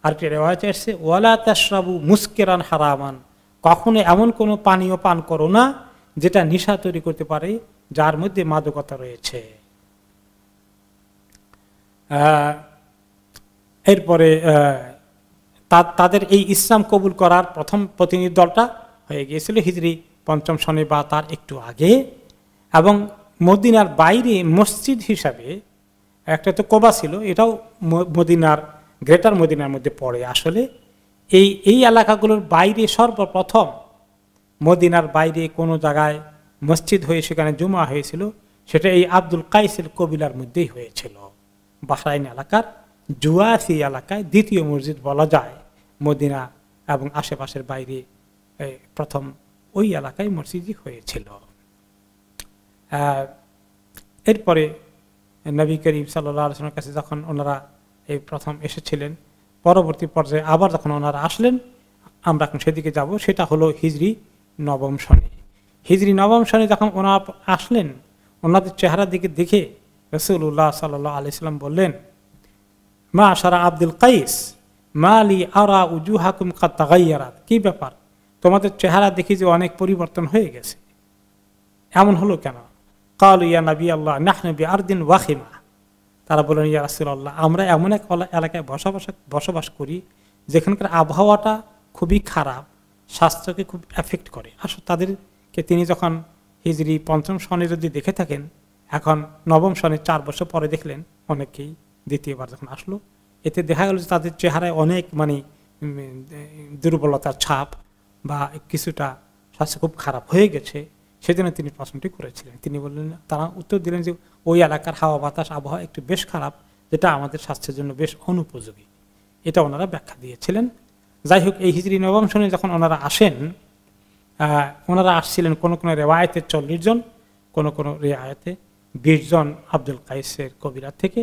আরেকটি রিওয়ায়াত এসেছে, ওয়ালা তাশরাবু মুসকিরান হারামান, কখনো এমন কোনো পানীয় পান করো না যেটা নেশা তৈরি করতে পারে, যার মধ্যে মাদকতা রয়েছে। এরপরে তাদের এই ইসলাম কবুল করার প্রথম প্রতিনিধি দলটা হয়ে গিয়েছিল হিজরি 5ম সনে বা তার একটু আগে, এবং মদিনার বাইরে মসজিদ হিসাবে একটা তো কোবা ছিল, এটাও মদিনার, গ্রেটার মদিনার মধ্যে পড়ে। আসলে এই এলাকাগুলোর বাইরে সর্বপ্রথম মদিনার বাইরে কোনো জায়গায় মসজিদ হয়ে সেখানে জুমা হয়েছিল, সেটা এই আব্দুল কাইসের কবিলার মধ্যেই হয়েছিল। বাহরাইন এলাকার জুয়াসি এলাকায় দ্বিতীয় মসজিদ বলা যায়, মদিনা এবং আশেপাশের বাইরে প্রথম ওই এলাকায় মসজিদই হয়েছিল। এরপরে নবী করিম সাল্লাল্লাহু আলাইহি ওয়াসাল্লামের কাছে যখন ওনারা এই প্রথম এসেছিলেন, পরবর্তী পর্যায়ে আবার যখন ওনারা আসলেন, আমরা এখন সেদিকে যাব, সেটা হলো হিজরি নবম সনে। হিজরি নবম সনে যখন ওনারা আসলেন, ওনাদের চেহারার দিকে দেখে রাসূলুল্লাহ সাল্লাল্লাহু আলাইহি সাল্লাম বললেন, মা আশারা আব্দুল কাইস মা লি আরা উজুহাকুম কাদ তাগায়্যারাত, কি ব্যাপার, তোমাদের চেহারা দেখি যে অনেক পরিবর্তন হয়ে গেছে, এমন হলো কেন? ক্বালু ইয়া নবী আল্লাহ নাহনু বিআরদিন ওয়াখিমা, তারা বললেন, ইয়া রাসূলুল্লাহ, আমরা এমন এক এলাকায় বসবাস করি যেখানকার আবহাওয়াটা খুবই খারাপ, স্বাস্থ্যকে খুব এফেক্ট করে। আসলে তাদেরকে তিনি যখন হিজরি পঞ্চম সনে যদি দেখে থাকেন, এখন নবম সনে 4 বছর পরে দেখলেন অনেকেই, দ্বিতীয়বার যখন আসলো, এতে দেখা গেল যে তাদের চেহারায় অনেক দুর্বলতার ছাপ বা কিছুটা স্বাস্থ্য খুব খারাপ হয়ে গেছে। সেজন্য তিনি প্রশ্নটি করেছিলেন। তিনি বললেন, তারা উত্তর দিলেন যে ওই এলাকার হাওয়া বাতাস আবহাওয়া একটু বেশ খারাপ, যেটা আমাদের স্বাস্থ্যের জন্য বেশ অনুপযোগী। এটা ওনারা ব্যাখ্যা দিয়েছিলেন। যাই হোক, এই হিজরি নবম সনে যখন ওনারা আসেন, ওনারা আসছিলেন কোনো কোনো রেওয়ায়েতে 40 জন, কোনো কোনো রেওয়ায়েতে 20 জন আব্দুল কাইসের কবিরা থেকে।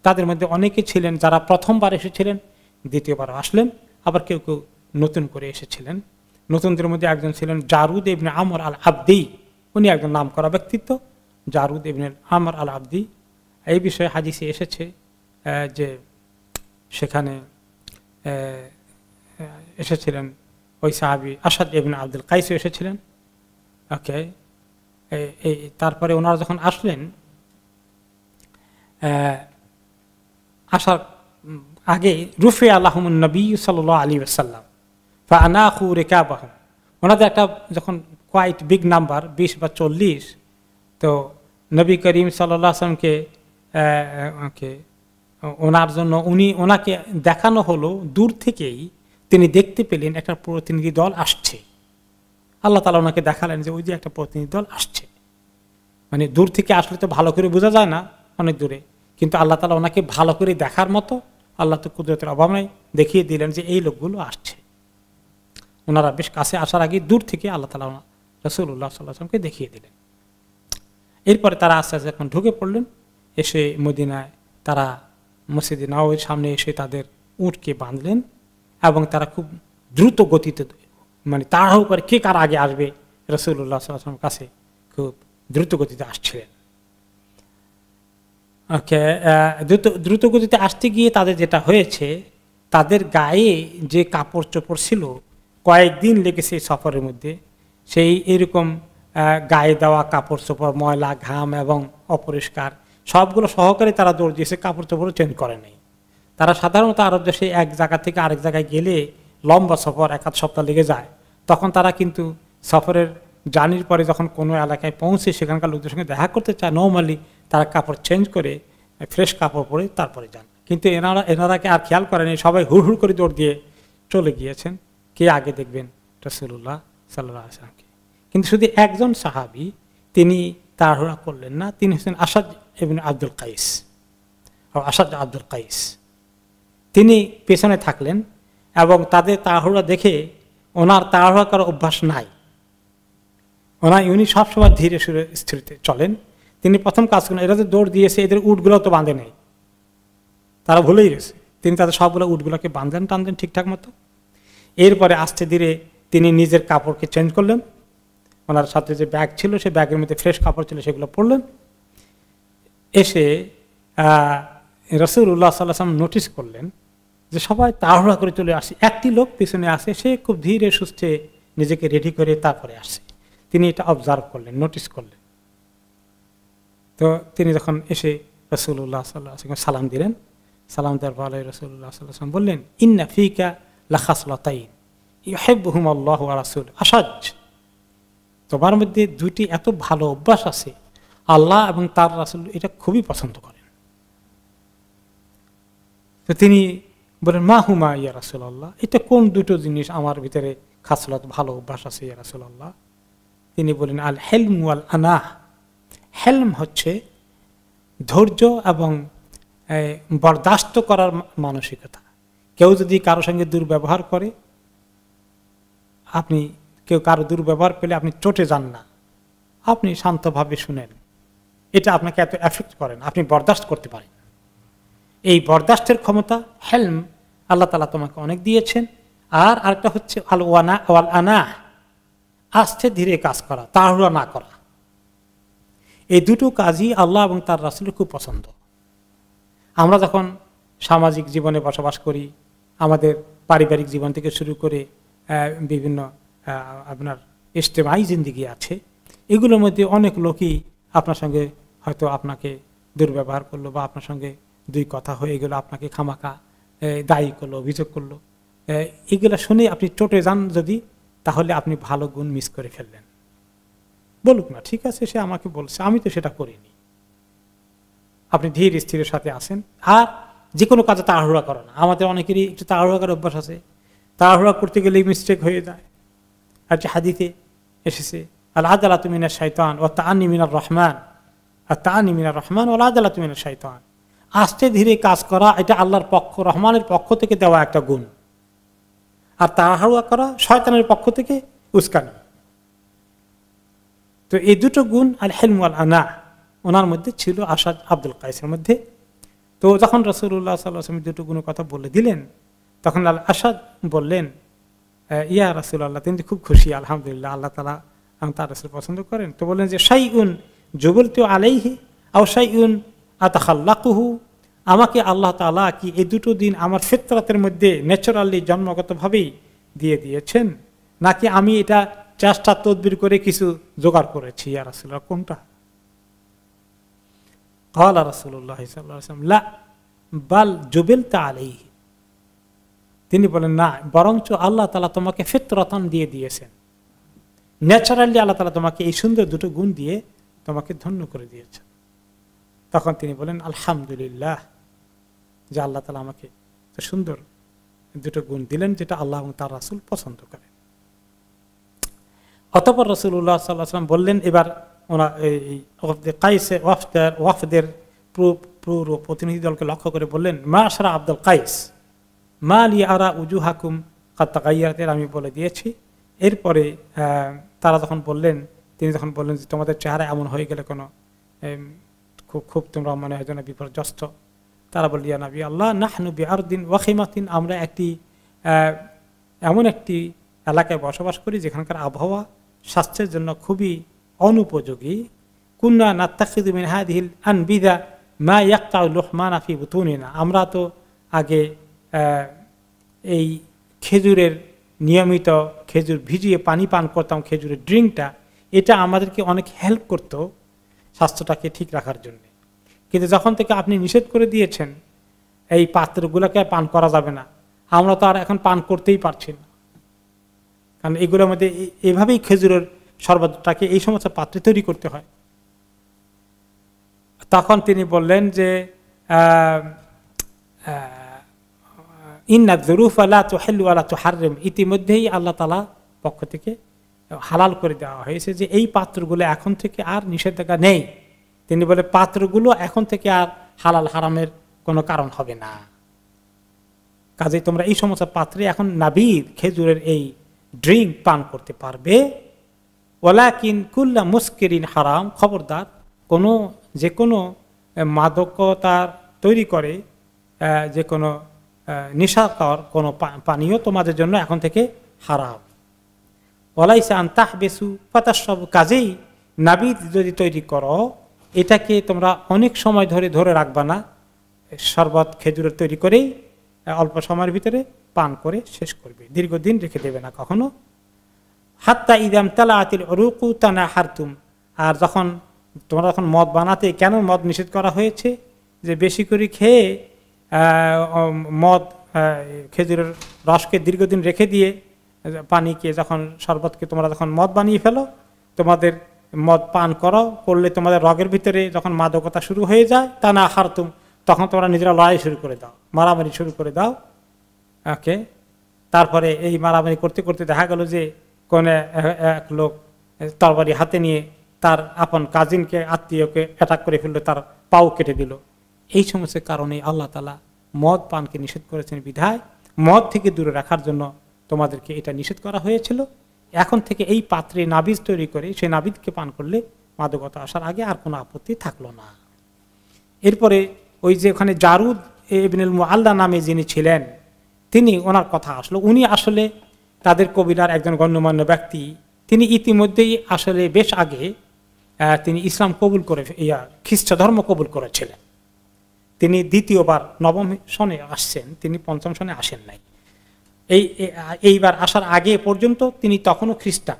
তাদের মধ্যে অনেকে ছিলেন যারা প্রথমবার এসেছিলেন, দ্বিতীয়বার আসলেন, আবার কেউ কেউ নতুন করে এসেছিলেন। নতুনদের মধ্যে একজন ছিলেন জারুদ ইবনে আমর আল আবদি, উনি একজন নামকরা ব্যক্তিত্ব, জারুদ ইবনে আমর আল আবদি। এই বিষয়ে হাদিসে এসেছে যে সেখানে এসেছিলেন ওই সাহাবী আসাদ ইবনে আব্দুল কাইসও এসেছিলেন। ওকে, তারপরে ওনারা যখন আসলেন, আসার আগে রুফে আল্লাহুম নবী সাল্লাল্লাহু আলাইহি ওয়াসাল্লাম ফানাখু রিকাবাহুম, ওনাদের একটা যখন কোয়াইট বিগ নাম্বার 20 বা 40, তো নবী করিম সাল্লাল্লাহু আলাইহি ওয়াসাল্লামকে ওনার জন্য ওনাকে দেখানো হলো, দূর থেকেই তিনি দেখতে পেলেন একটা প্রতিনিধি দল আসছে। আল্লাহ তাআলা ওনাকে দেখালেন যে ওই যে একটা প্রতিনিধি দল আসছে। মানে দূর থেকে আসলে তো ভালো করে বোঝা যায় না, অনেক দূরে, কিন্তু আল্লাহ তাআলা ওনাকে ভালো করে দেখার মতো, আল্লাহ তো কুদরতের অভাব নাই, দেখিয়ে দিলেন যে এই লোকগুলো আসছে। ওনারা বেশ কাছে আসার আগে দূর থেকে আল্লাহ তাআলা রাসূলুল্লাহ সাল্লাল্লাহু আলাইহি ওয়াসাল্লামকে দেখিয়ে দিলেন। এরপরে তারা আস্তে আস্তে যখন ঢুকে পড়লেন, এসে মদিনায় তারা মসজিদে নববীর সামনে এসে তাদের উটকে বাঁধলেন এবং তারা খুব দ্রুত গতিতে, মানে তাড়াহুড়ো করে কে কার আগে আসবে, রাসূলুল্লাহ সাল্লাল্লাহু আলাইহি ওয়াসাল্লামের কাছে খুব দ্রুত গতিতে আসছিলেন। ওকে, দ্রুত গতিতে আসতে গিয়ে তাদের যেটা হয়েছে, তাদের গায়ে যে কাপড় চোপড় ছিল, কয়েকদিন লেগেছে এই সফরের মধ্যে, সেই এরকম গায়ে দেওয়া কাপড় চোপড় ময়লা, ঘাম এবং অপরিষ্কার সবগুলো সহকারে তারা দৌড় দিয়েছে, কাপড় চোপড়ও চেঞ্জ করে নাই। তারা সাধারণত আরব দেশে এক জায়গা থেকে আরেক জায়গায় গেলে লম্বা সফর 1-8 সপ্তাহ লেগে যায়, তখন তারা কিন্তু সফরের জার্নির পরে যখন কোনো এলাকায় পৌঁছে সেখানকার লোকদের সঙ্গে দেখা করতে চায়, নর্মালি তারা কাপড় চেঞ্জ করে ফ্রেশ কাপড় পরে তারপরে যান। কিন্তু এনারাকে আর খেয়াল করেনি, সবাই হুড় করে দৌড় দিয়ে চলে গিয়েছেন। কে আগে দেখবেন? রাসূলুল্লাহ সাল্লাল্লাহু আলাইহি ওয়াসাল্লামকে। কিন্তু শুধু একজন সাহাবী তিনি তাড়াহুড়া করলেন না, তিনি হচ্ছেন আসাদ ইবনে আব্দুল কাইস। আসাদ আব্দুল কাইস তিনি পেছনে থাকলেন এবং তাদের তাড়াহুড়া দেখে ওনার তাড়াহুড়া করার অভ্যাস নাই, উনি সবসময় ধীরে সুরে স্থিরতে চলেন। তিনি প্রথম কাজ করেন, এরা তো দৌড় দিয়েছে, এদের উটগুলো তো বাঁধে নেই, তারা ভুলেই গেছে। তিনি তাদের সবগুলো উটগুলোকে টানতেন ঠিকঠাক মতো। এরপরে আস্তে ধীরে তিনি নিজের কাপড়কে চেঞ্জ করলেন, ওনার সাথে যে ব্যাগ ছিল সেই ব্যাগের মধ্যে ফ্রেশ কাপড় ছিল সেগুলো পরলেন। এসে রাসূলুল্লাহ সাল্লাল্লাহু আলাইহি ওয়াসাল্লাম নোটিস করলেন যে সবাই তাড়াহুড়া করে চলে আসে, একটি লোক পিছনে আসে, সে খুব ধীরে সুস্থে নিজেকে রেডি করে তারপরে আসে। তিনি এটা অবজার্ভ করলেন, নোটিস করলেন। তো তিনি যখন এসে রাসূলুল্লাহ সাল্লাল্লাহু আলাইহি ওয়াসাল্লাম সালাম দিলেন, সালাম দেওয়ার পরে রাসূলুল্লাহ সাল্লাল্লাহু আলাইহি ওয়াসাল্লাম বললেন, ইন্না ফিকা লাখাসলাতাইন ইউহিব্বুহুমুল্লাহু ওয়া রাসূলুহু আসাজ, তোমার মধ্যে দুইটি এত ভালো অভ্যাস আছে, আল্লাহ এবং তার রাসূল এটা খুবই পছন্দ করেন। তো তিনি বলেন, মা হুমা ইয়া রাসূলুল্লাহ, এটা কোন দুটো জিনিস আমার ভিতরে খাসলাত ভালো অভ্যাস আছে ইয়া রাসূলুল্লাহ? তিনি বলেন, আল হেলম ওয়াল আনাহ। হেলম হচ্ছে ধৈর্য এবং বরদাস্ত করার মানসিকতা। কেউ যদি কারো সঙ্গে দুর্ব্যবহার করে, আপনি কেউ কারো দুর্ব্যবহার পেলে আপনি চটে যান না, আপনি শান্তভাবে শুনেন, এটা আপনাকে এত এফেক্ট করেন, আপনি বরদাস্ত করতে পারেন। এই বরদাস্তের ক্ষমতা, হেলম, আল্লাহ তাআলা তোমাকে অনেক দিয়েছেন। আর আরেকটা হচ্ছে আল ওয়ানা ওয়াল আনা, আস্তে ধীরে কাজ করা, তাড়াহুড়া না করা। এই দুটো কাজই আল্লাহ এবং তার রাসূলের খুব পছন্দ। আমরা যখন সামাজিক জীবনে বসবাস করি, আমাদের পারিবারিক জীবন থেকে শুরু করে বিভিন্ন আপনার ইজতেমাই জিন্দেগি আছে, এগুলোর মধ্যে অনেক লোকই আপনার সঙ্গে হয়তো আপনাকে দুর্ব্যবহার করলো বা আপনার সঙ্গে দুই কথা হয়ে গেল, আপনাকে খামাখা দায়ী করলো, অভিযোগ করলো। এগুলো শুনে আপনি চটে যান যদি, তাহলে আপনি ভালো গুণ মিস করে ফেললেন। বলুক না, ঠিক আছে, সে আমাকে বলছে, আমি তো সেটা করিনি। আপনি ধীর স্থিরের সাথে আসেন। আর যে কোনো কাজে তাড়াহুড়া করো না। আমাদের অনেকেরই একটু তাড়াহুড়া করার অভ্যাস আছে, তাড়াহুড়া করতে গেলেই মিস্টেক হয়ে যায়। আর যে হাদিসে এসেছে, আল আদালাতু মিনাশ শাইতান ওয়া তাআন্নি মিনার রহমান, আর তাআন্নি মিনার রহমান ওয়াল আদালাতু মিনাশ শাইতান। আস্তে ধীরে কাজ করা এটা আল্লাহর পক্ষ, রহমানের পক্ষ থেকে দেওয়া একটা গুণ। আর তাড়াহুড়া করা শয়তানের পক্ষ থেকে উস্কানি। তো এই দুটো গুণ আল হিলম ওয়াল আনা ওনার মধ্যে ছিল, আসাদ আব্দুল কায়েসের মধ্যে। তো যখন রাসূলুল্লাহ সাল্লাল্লাহু আলাইহি ওয়াসাল্লাম দুটো গুণের কথা বলে দিলেন, তখন আল আসাদ বললেন, ইয়া রাসূলুল্লাহ, তিনি খুব খুশি, আলহামদুলিল্লাহ, আল্লাহ তাআলা তার রাসূল পছন্দ করেন। তো বললেন যে শাইউন জুবিলতু আলাইহি আও শাইউন আতাখাল্লাকুহু, আমাকে আল্লাহ তাআলা কি এই দুটো দিন আমার ফিতরাতের মধ্যে ন্যাচারালি জন্মগতভাবেই দিয়ে দিয়েছেন, নাকি আমি এটা চেষ্টা তদবির করে কিছু জোগাড় করেছি? ইয়া রাসূলুল্লাহ, কোনটা? ক্বালা রাসূলুল্লাহ সাল্লাল্লাহু আলাইহি ওয়াসাল্লাম লা বাল জুবিলতা আলাইহি, তিনি বলেন না, বরঞ্চ আল্লাহ তাআলা তোমাকে ফিতরাতান দিয়ে দিয়েছেন, ন্যাচারালি আল্লাহ তাআলা তোমাকে এই সুন্দর দুটো গুণ দিয়ে তোমাকে ধন্য করে দিয়েছেন। তখন তিনি বলেন আলহামদুলিল্লাহ, যে আল্লাহ তাআলা আমাকে সুন্দর দুটো গুণ দিলেন, যেটা আল্লাহ এবং তার রাসূল পছন্দ করেন। অতঃপর রাসূলুল্লাহ সাল্লাল্লাহু আলাইহি ওয়াসাল্লাম বললেন, এবার ওনার ওয়াফদের পুরো প্রতিনিধি দলকে লক্ষ্য করে বললেন, মাশারা আব্দুল কাইস মা লি আরা উজুহাকুম কাদ তাগায়্যারাত, আমি বলে দিয়েছি। এরপরে তারা যখন বললেন, তিনি যখন বললেন যে তোমাদের চেহারা এমন হয়ে গেলে কোনো খুব তোমরা মনে হয় যেন বিপর্যস্ত। তারা বলল, ইয়া নবী আল্লাহ, নাহনু বিআরদিন ওয়াখিমাতিন, আমরা এমন একটি এলাকায় বসবাস করি যেখানকার আবহাওয়া স্বাস্থ্যের জন্য খুবই অনুপযোগী। কুন্না নাত্তাখিযু মিন হাযিহিল আনবিযা মা ইয়াকতাউ লুহমানা ফি বুতুনিনা, আমরা তো আগে এই খেজুরের নিয়মিত খেজুর ভিজিয়ে পানি পান করতাম, খেজুরের ড্রিঙ্কটা, এটা আমাদেরকে অনেক হেল্প করত স্বাস্থ্যটাকে ঠিক রাখার জন্য। কিন্তু যখন থেকে আপনি নিষেধ করে দিয়েছেন এই পাত্রগুলোকে পান করা যাবে না, আমরা তো আর এখন পান করতেই পারছি না, কারণ এগুলোর মধ্যে এভাবেই খেজুরের শরবতটাকে এই সমস্ত পাত্রে তৈরি করতে হয়। তখন তিনি বললেন যে ইন্না যুরুফা লা তুহিল্লু ওয়া লা তুহাররিম, ইতিমধ্যেই আল্লাহ তাআলা পক্ষ থেকে হালাল করে দেওয়া হয়েছে যে এই পাত্রগুলো এখন থেকে আর নিষেধাজ্ঞা নেই। তিনি বলে পাত্রগুলো এখন থেকে আর হালাল হারামের কোনো কারণ হবে না, কাজেই তোমরা এই সমস্ত পাত্রে এখন নাবিদ খেজুরের এই ড্রিঙ্ক পান করতে পারবে। ওয়ালাকিন কুল্লা মুসকিরিন হারাম, খবরদার যে কোনো মাদকতা তৈরি করে যে কোনো নেশাকর কোনো পানীয় তোমাদের জন্য এখন থেকে হারাম। ওয়ালাইসা আন তাহবেসু ফাতাশরাবু, কাজেই নাবিদ যদি তৈরি করো এটাকে তোমরা অনেক সময় ধরে রাখবা না, শরবত খেজুরের তৈরি করেই অল্প সময়ের ভিতরে পান করে শেষ করবে, দীর্ঘদিন রেখে দেবে না কখনো। হাত্তা ইদাম তালাআতিল উরুকু তানাহারতুম, আর তোমরা যখন মদ বানাতে, কেন মদ নিষেধ করা হয়েছে? যে বেশি করে খেয়ে খেজুরের রসকে দীর্ঘদিন রেখে দিয়ে পানিকে শরবতকে তোমরা যখন মদ বানিয়ে ফেলো, তোমাদের মদ পান করলে তোমাদের রগের ভিতরে যখন মাদকতা শুরু হয়ে যায়, তা না হারতুম, তখন তোমরা নিজেরা লড়াই শুরু করে দাও, মারামারি শুরু করে দাও। ওকে, তারপরে এই মারামারি করতে করতে দেখা গেল যে কোন এক লোক তরবারি হাতে নিয়ে তার আপন কাজিনকে, আত্মীয়কে অ্যাটাক করে ফেললো, তার পাও কেটে দিল। এই সমস্ত কারণে আল্লাহ তাআলা মদ পানকে নিষেধ করেছেন, বিধায় মদ থেকে দূরে রাখার জন্য তোমাদেরকে এটা নিষেধ করা হয়েছিল। এখন থেকে এই পাত্রে নাবিজ তৈরি করে সেই নাবিদকে পান করলে মাদকতা আসার আগে আর কোনো আপত্তি থাকলো না। এরপরে ওই যে ওখানে জারুদ ইবনুল মুআল্লা নামে যিনি ছিলেন, তিনি ওনার কথা আসলো, উনি আসলে তাদের কবিলার একজন গণ্যমান্য ব্যক্তি। তিনি ইতিমধ্যেই আসলে বেশ আগে তিনি ইসলাম কবুল করে খ্রিস্ট ধর্ম কবুল করেছিলেন। তিনি দ্বিতীয়বার নবম সনে আসছেন, তিনি পঞ্চম সনে আসেন নাই। এইবার আসার আগে পর্যন্ত তিনি তখনও খ্রিস্টান।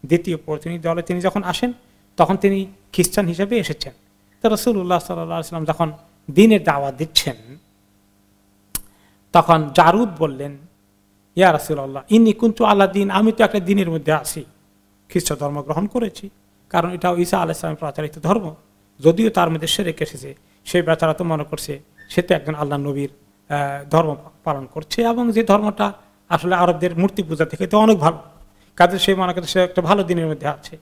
দ্বিতীয় প্রতিনিধি দলে তিনি যখন আসেন তখন তিনি খ্রিস্টান হিসেবে এসেছেন। তো রাসূলুল্লাহ সাল্লাল্লাহু আলাইহি ওয়াসাল্লাম যখন দ্বীনের দাওয়াত দিচ্ছেন, তখন জারুদ বললেন, ইয়া রাসূলুল্লাহ ইন্নী কুনতু আলা দীন, আমি তো একটা দ্বীনের মধ্যে আছি, খ্রিস্ট ধর্ম গ্রহণ করেছি, কারণ এটাও ঈসা আলাইহিস সালামের প্রচারিত ধর্ম। যদিও তার মধ্যে শিরক এসেছে, সেই বেচারা তো মনে করছে সে তো একজন আল্লাহ নবীর ধর্ম পালন করছে, এবং যে ধর্মটা আসলে আরবদের মূর্তি পূজা থেকে তো অনেক ভালো, কাজে সে মনে করছে সে একটা ভালো দিনের মধ্যে আছে।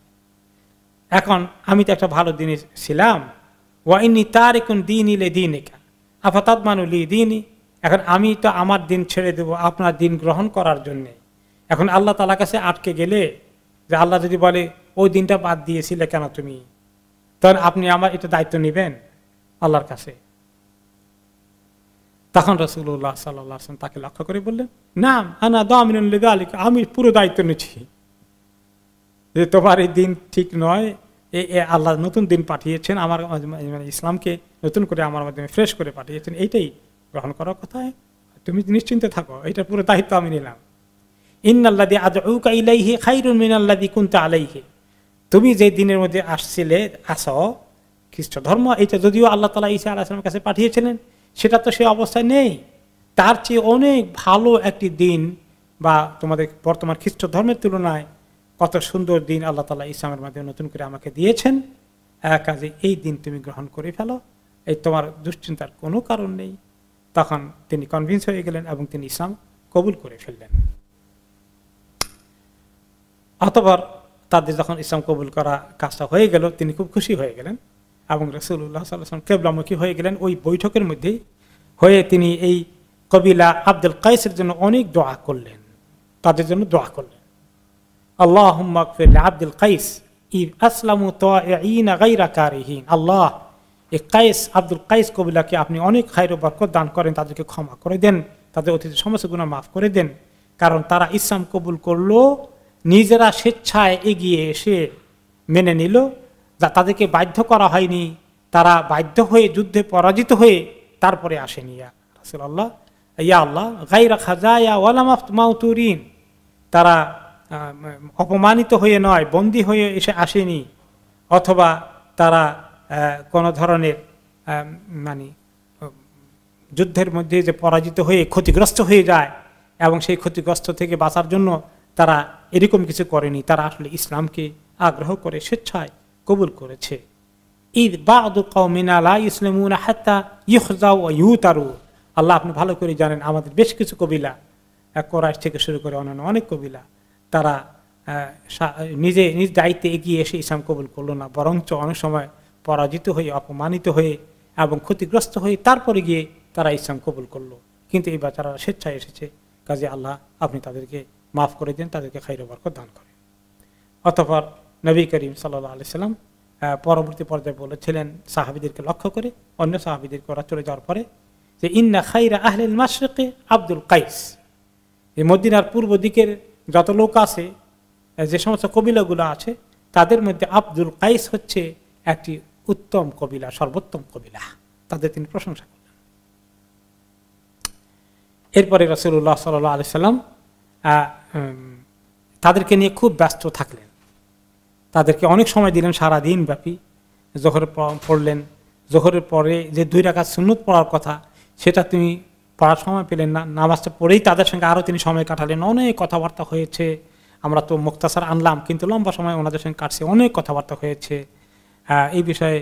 এখন আমি তো একটা ভালো দিনে ছিলাম, ওয়া ইন্নী তারিকুন দীনি লিদীনিকা আফাতাদমানু লিদীনি, এখন আমি তো আমার দিন ছেড়ে দেব আপনার দিন গ্রহণ করার জন্য। এখন আল্লাহ তাআলার কাছে আটকে গেলে, যে আল্লাহ যদি বলে ওই দিনটা বাদ দিয়েছিলে কেন তুমি, তখন আপনি আমার এটা দায়িত্ব নেবেন আল্লাহর কাছে? তখন রাসূলুল্লাহ সাল্লাল্লাহু আলাইহি ওয়াসাল্লাম তাকে লক্ষ্য করে বললেন, না আনা দামিনুন লিযালিকা, আমি পুরো দায়িত্ব নিচ্ছি, যে তোমার এই দিন ঠিক নয়, আল্লাহ নতুন দিন পাঠিয়েছেন আমার, মানে ইসলামকে নতুন করে আমার মাধ্যমে ফ্রেশ করে পাঠিয়েছেন, এইটাই গ্রহণ করার কথা, তুমি নিশ্চিন্তে থাকো, এটা পুরো দায়িত্ব আমি নিলাম। ইন্নাল্লাযী আদউকা ইলাইহি খায়রুম মিনাল্লাযী কুনতা আলাইহি, তুমি যে দিনের মধ্যে আসো খ্রিস্ট ধর্ম, এটা যদিও আল্লাহ তাআলা ঈসা আলাইহিস সালামের কাছে পাঠিয়েছিলেন, সেটা তো সে অবস্থায় নেই, তার চেয়ে অনেক ভালো একটি দিন, বা তোমাদের বর্তমান খ্রিস্ট ধর্মের তুলনায় কত সুন্দর দিন আল্লাহ তাআলা ইসলামের মাধ্যমে নতুন করে আমাকে দিয়েছেন, কাজে এই দিন তুমি গ্রহণ করে ফেলো, এই তোমার দুশ্চিন্তার কোনো কারণ নেই। তখন তিনি কনভিন্স হয়ে গেলেন এবং তিনি ইসলাম কবুল করে ফেললেন। অতঃপর তাদের যখন ইসলাম কবুল করা কাজটা হয়ে গেল, তিনি খুব খুশি হয়ে গেলেন এবং রাসূলুল্লাহ সাল্লাল্লাহু আলাইহি ওয়াসাল্লাম কিবলামুখী হয়ে গেলেন। ওই বৈঠকের মধ্যে হয়ে তিনি এই কবিলা আব্দুল কাইসের জন্য অনেক দোয়া করলেন, তাদের জন্য দোয়া করলেন, আল্লাহুম্মা গফির লিআব্দুল কাইস ইয আসলামু তাইঈনা গায়রা কারিহিন, আল্লাহ এই কাইস আব্দুল কাইস কবিলাকে আপনি অনেক খায়র ও বরকত দান করেন, তাদেরকে ক্ষমা করে দেন, তাদের অতীত সমস্ত গুনাহ মাফ করে দেন, কারণ তারা ইসলাম কবুল করলো, নিজেরা স্বেচ্ছায় এগিয়ে এসে মেনে নিল, যা তাদেরকে বাধ্য করা হয়নি, তারা বাধ্য হয়ে যুদ্ধে পরাজিত হয়ে তারপরে আসেনি। ইয়া রাসূলুল্লাহ, ইয়া আল্লাহ গায়রা খাজায়া ওয়ালা মাউতুরিন, তারা অপমানিত হয়ে নয়, বন্দী হয়ে এসে আসেনি, অথবা তারা কোনো ধরনের মানে যুদ্ধের মধ্যে যে পরাজিত হয়ে ক্ষতিগ্রস্ত হয়ে যায় এবং সেই ক্ষতিগ্রস্ত থেকে বাঁচার জন্য তারা এরকম কিছু করেনি, তারা আসলে ইসলামকে আগ্রহ করে স্বেচ্ছায় কবুল করেছে। ঈদ বা'দু কওমিনা লা ইসলামুনা হাত্তা ইউখজাউ ওয়া ইউতারু, আল্লাহ আপনি ভালো করে জানেন আমাদের বেশ কিছু কবিলা, কুরাইশ থেকে শুরু করে অন্যান্য অনেক কবিলা, তারা নিজ দায়িত্বে এগিয়ে এসে ইসলাম কবুল করলো না, বরঞ্চ অনেক সময় পরাজিত হয়ে অপমানিত হয়ে এবং ক্ষতিগ্রস্ত হয়ে তারপরে গিয়ে তারা ইসলাম কবুল করলো। কিন্তু এই বাচ্চারা স্বেচ্ছায় এসেছে, কাজে আল্লাহ আপনি তাদেরকে মাফ করে দেন, তাদেরকে খায়র ও বরকত দান করেন। অতঃপর নবী করিম সাল্লাল্লাহু আলাইহি সাল্লাম পরবর্তী পর্যায়ে বলেছিলেন সাহাবীদেরকে লক্ষ্য করে, অন্য সাহাবীদেরকে ওরা চলে যাওয়ার পরে, যে ইন্না খায়রা আহলিল মাশরিকি আব্দুল কাইস, এই মদিনার পূর্ব দিকের যত লোক আছে, যে সমস্ত কবিলাগুলো আছে, তাদের মধ্যে আব্দুল কাইস হচ্ছে একটি উত্তম কবিলা, সর্বোত্তম কবিলা, তাদের তিনি প্রশংসা করলেন। এরপরে রাসূলুল্লাহ সাল্লাল্লাহু আলাইহি সাল্লাম তাদেরকে নিয়ে খুব ব্যস্ত থাকলেন, তাদেরকে অনেক সময় দিলেন, সারাদিন ব্যাপী জোহর পড়লেন, জোহরের পরে যে 2 রাকাত সুন্নত পড়ার কথা সেটা তিনি পড়ার সময় পেলেন না, নামাজটা পড়েই তাদের সঙ্গে আরও তিনি সময় কাটালেন, অনেক কথাবার্তা হয়েছে, আমরা তো মুক্তাসার আনলাম কিন্তু লম্বা সময় ওনাদের সঙ্গে কাটছে, অনেক কথাবার্তা হয়েছে। এই বিষয়ে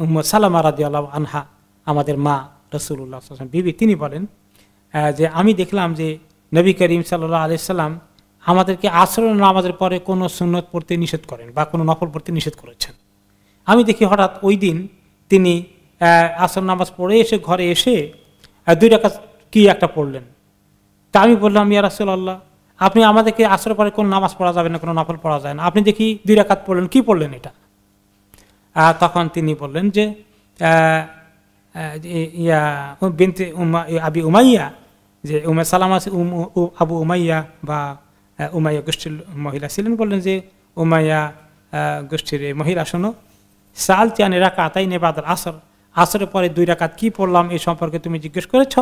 উম্মে সালামা রাদিয়াল্লাহু আনহা, আমাদের মা রাসূলুল্লাহ সাল্লাল্লাহু আলাইহি ওয়াসাল্লাম বিবি, তিনি বলেন যে আমি দেখলাম যে নবী করিম সাল্লাল্লাহু আলাইহি সাল্লাম আমাদেরকে আসরের নামাজের পরে কোনো সুন্নত পড়তে নিষেধ করেন বা কোনো নফল পড়তে নিষেধ করেছেন। আমি দেখি হঠাৎ ওই দিন তিনি আসর নামাজ পড়ে এসে ঘরে এসে 2 রাকাত কি একটা পড়লেন। তা আমি বললাম, ইয়া রাসূলুল্লাহ, আপনি আমাদেরকে আসরের পরে কোনো নামাজ পড়া যাবে না, কোনো নফল পড়া যায় না, আপনি দেখি 2 রাকাত পড়লেন, কি পড়লেন এটা? তখন তিনি বললেন যে ইয়া বিনতে আবি উমাইয়া, যে সালামা আবু উমাইয়া বা উমাইয়া গোষ্ঠীর মহিলা ছিলেন, বললেন যে উমাইয়া গোষ্ঠীর মহিলা শোনো, সাল তিয়ানি রাকাতাইনে বাদাল আসর, আসরের পরে 2 রাকাত কি পড়লাম এই সম্পর্কে তুমি জিজ্ঞেস করেছ।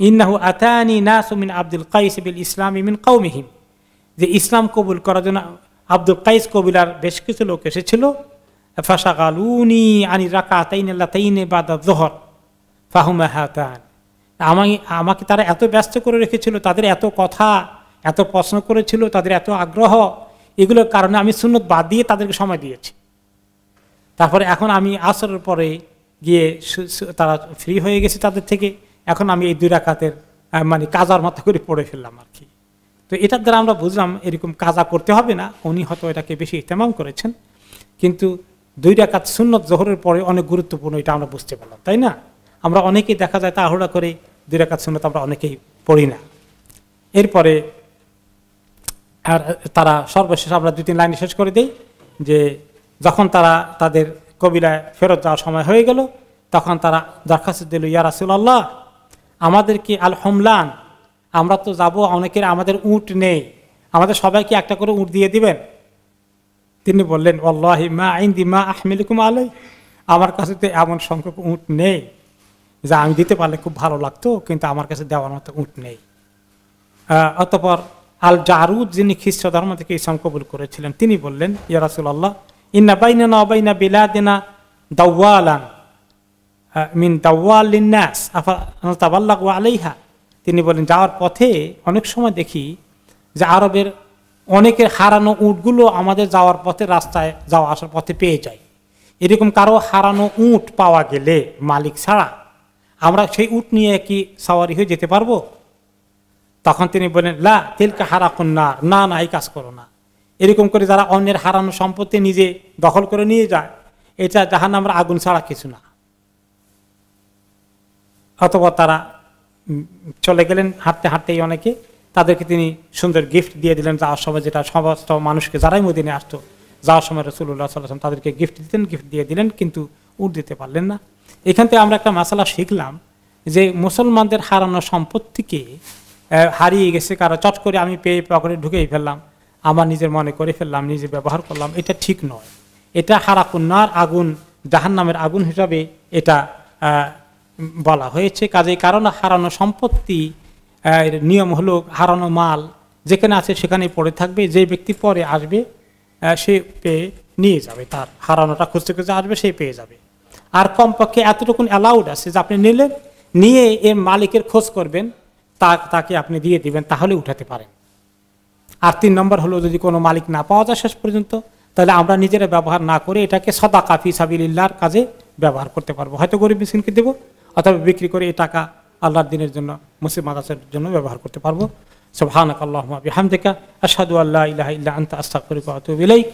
ইন্নাহু আতানি নাসু মিন আব্দুল কাইস বিল ইসলামি মিন কওমিহিম, যে ইসলাম কবুল করার জন্য আব্দুল কাইস কবিলার বেশ কিছু লোক এসেছিল। ফাশাগালুনি আনি রাকাতাইন আল্লাতাইনে বাদা যুহর ফাহুমা হাতান, আমাকে তারা এত ব্যস্ত করে রেখেছিল, তাদের এত কথা, এত প্রশ্ন করেছিল, তাদের এত আগ্রহ, এগুলোর কারণে আমি সুন্নত বাদ দিয়ে তাদেরকে সময় দিয়েছি। তারপরে এখন আমি আসরের পরে গিয়ে তারা ফ্রি হয়ে গেছে তাদের থেকে, এখন আমি এই 2 রাকাতের মানে কাজার মতো করে পড়ে ফেললাম আর কি। তো এটার দ্বারা আমরা বুঝলাম এরকম কাজা করতে হবে না, উনি হয়তো এটাকে বেশি ইহতেমাম করেছেন, কিন্তু 2 রাকাত সুন্নত জোহরের পরে অনেক গুরুত্বপূর্ণ, এটা আমরা বুঝতে পারলাম, তাই না? আমরা অনেকেই দেখা যায় তাড়াহুড়া করে 2 রাকাত সুন্নত আমরা অনেকেই পড়ি না। এরপরে আর তারা সর্বশেষ আমরা 2-3 লাইন শেষ করে দেই, যে যখন তারা তাদের কবিলায় ফেরত যাওয়ার সময় হয়ে গেল, তখন তারা দরখাস্ত দিল, ইয়া রাসূলুল্লাহ আমাদেরকে আল হুমলান, আমরা তো যাব, অনেকের আমাদের উট নেই, আমাদের সবাইকে একটা করে উট দিয়ে দিবেন। তিনি বললেন, ওয়াল্লাহি মা ইনদি মা আহমিলুকুম আলাই, আমার কাছে তো এমন সংখ্যক উট নেই যা আমি দিতে পারলে খুব ভালো লাগতো, কিন্তু আমার কাছে দেওয়ার মতো উট নেই। অতঃপর আল জারুদ, যিনি খ্রিস্ট ধর্ম থেকে ইসলাম কবুল করেছিলেন, তিনি বললেন, ইয়া রাসূলুল্লাহ ইন্না বাইনানা ওয়া বাইনা বিলাদিনা দাওয়ালান মিন দাওয়ালিন নাস আফা নাতাবাল্লাগু আলাইহা। তিনি বলেন, যাওয়ার পথে অনেক সময় দেখি যে আরবের অনেকের হারানো উটগুলো আমাদের যাওয়ার পথে, রাস্তায় যাওয়া আসার পথে পেয়ে যায়। এরকম কারো হারানো উট পাওয়া গেলে মালিক ছাড়া আমরা সেই উট নিয়ে কি সাওয়ারি হয়ে যেতে পারবো? তখন তিনি বলেন, লা তিলকা হারাকুন নার, না না এই কাজ করো না। এরকম করে যারা অন্যের হারানো সম্পত্তি নিজে দখল করে নিয়ে যায়, এটা জাহান্নামের আগুন ছাড়া কিছু না। অথবা তারা চলে গেলেন হাঁটতে হাঁটতেই, অনেকে তাদেরকে তিনি সুন্দর গিফট দিয়ে দিলেন যাওয়ার সময়, যেটা সমস্ত মানুষকে যারাই মদিনায় আসতো যাওয়ার সময় রাসূলুল্লাহ সাল্লাল্লাহু আলাইহি ওয়াসাল্লাম তাদেরকে গিফট দিতেন, গিফট দিয়ে দিলেন, কিন্তু উট দিতে পারলেন না। এখান থেকে আমরা একটা মাসালা শিখলাম যে মুসলমানদের হারানো সম্পত্তিকে হারিয়ে গেছে কারো, চট করে আমি পেয়ে পকেটে ঢুকেই ফেললাম, আমার নিজের মনে করে ফেললাম, নিজে ব্যবহার করলাম, এটা ঠিক নয়। এটা হারাকুন নার, আগুন, জাহান্নামের আগুন হিসাবে এটা বলা হয়েছে। কাজেই কারণ হারানো সম্পত্তি নিয়ম হলো হারানো মাল যেখানে আছে সেখানে পড়ে থাকবে, যে ব্যক্তি পরে আসবে সে পেয়ে নিয়ে যাবে, তার হারানোটা খুঁজতে খুঁজতে আসবে, সে পেয়ে যাবে। আর কমপক্ষে এতটুকুন অ্যালাউড আছে যে আপনি নিলেন, নিয়ে এর মালিকের খোঁজ করবেন, তাকে আপনি দিয়ে দিবেন, তাহলে উঠাতে পারেন। আর 3 নম্বর হলো, যদি কোনো মালিক না পাওয়া যায় শেষ পর্যন্ত, তাহলে আমরা নিজেরা ব্যবহার না করে এটাকে সাদাকা ফি সাবিলিল্লাহর কাজে ব্যবহার করতে পারবো। হয়তো গরিব মিসকিনকে দেবো, অথবা বিক্রি করে এই টাকা আল্লাহর দিনের জন্য, মুসলিম মাদ্রাসার জন্য ব্যবহার করতে পারবো। সুবহানাকাল্লাহুম্মা বিহামদিকা আশহাদু আল্লা ইলাহা ইল্লা আনতা আস্তাগফিরুকা ওয়া আতুবু ইলাইক।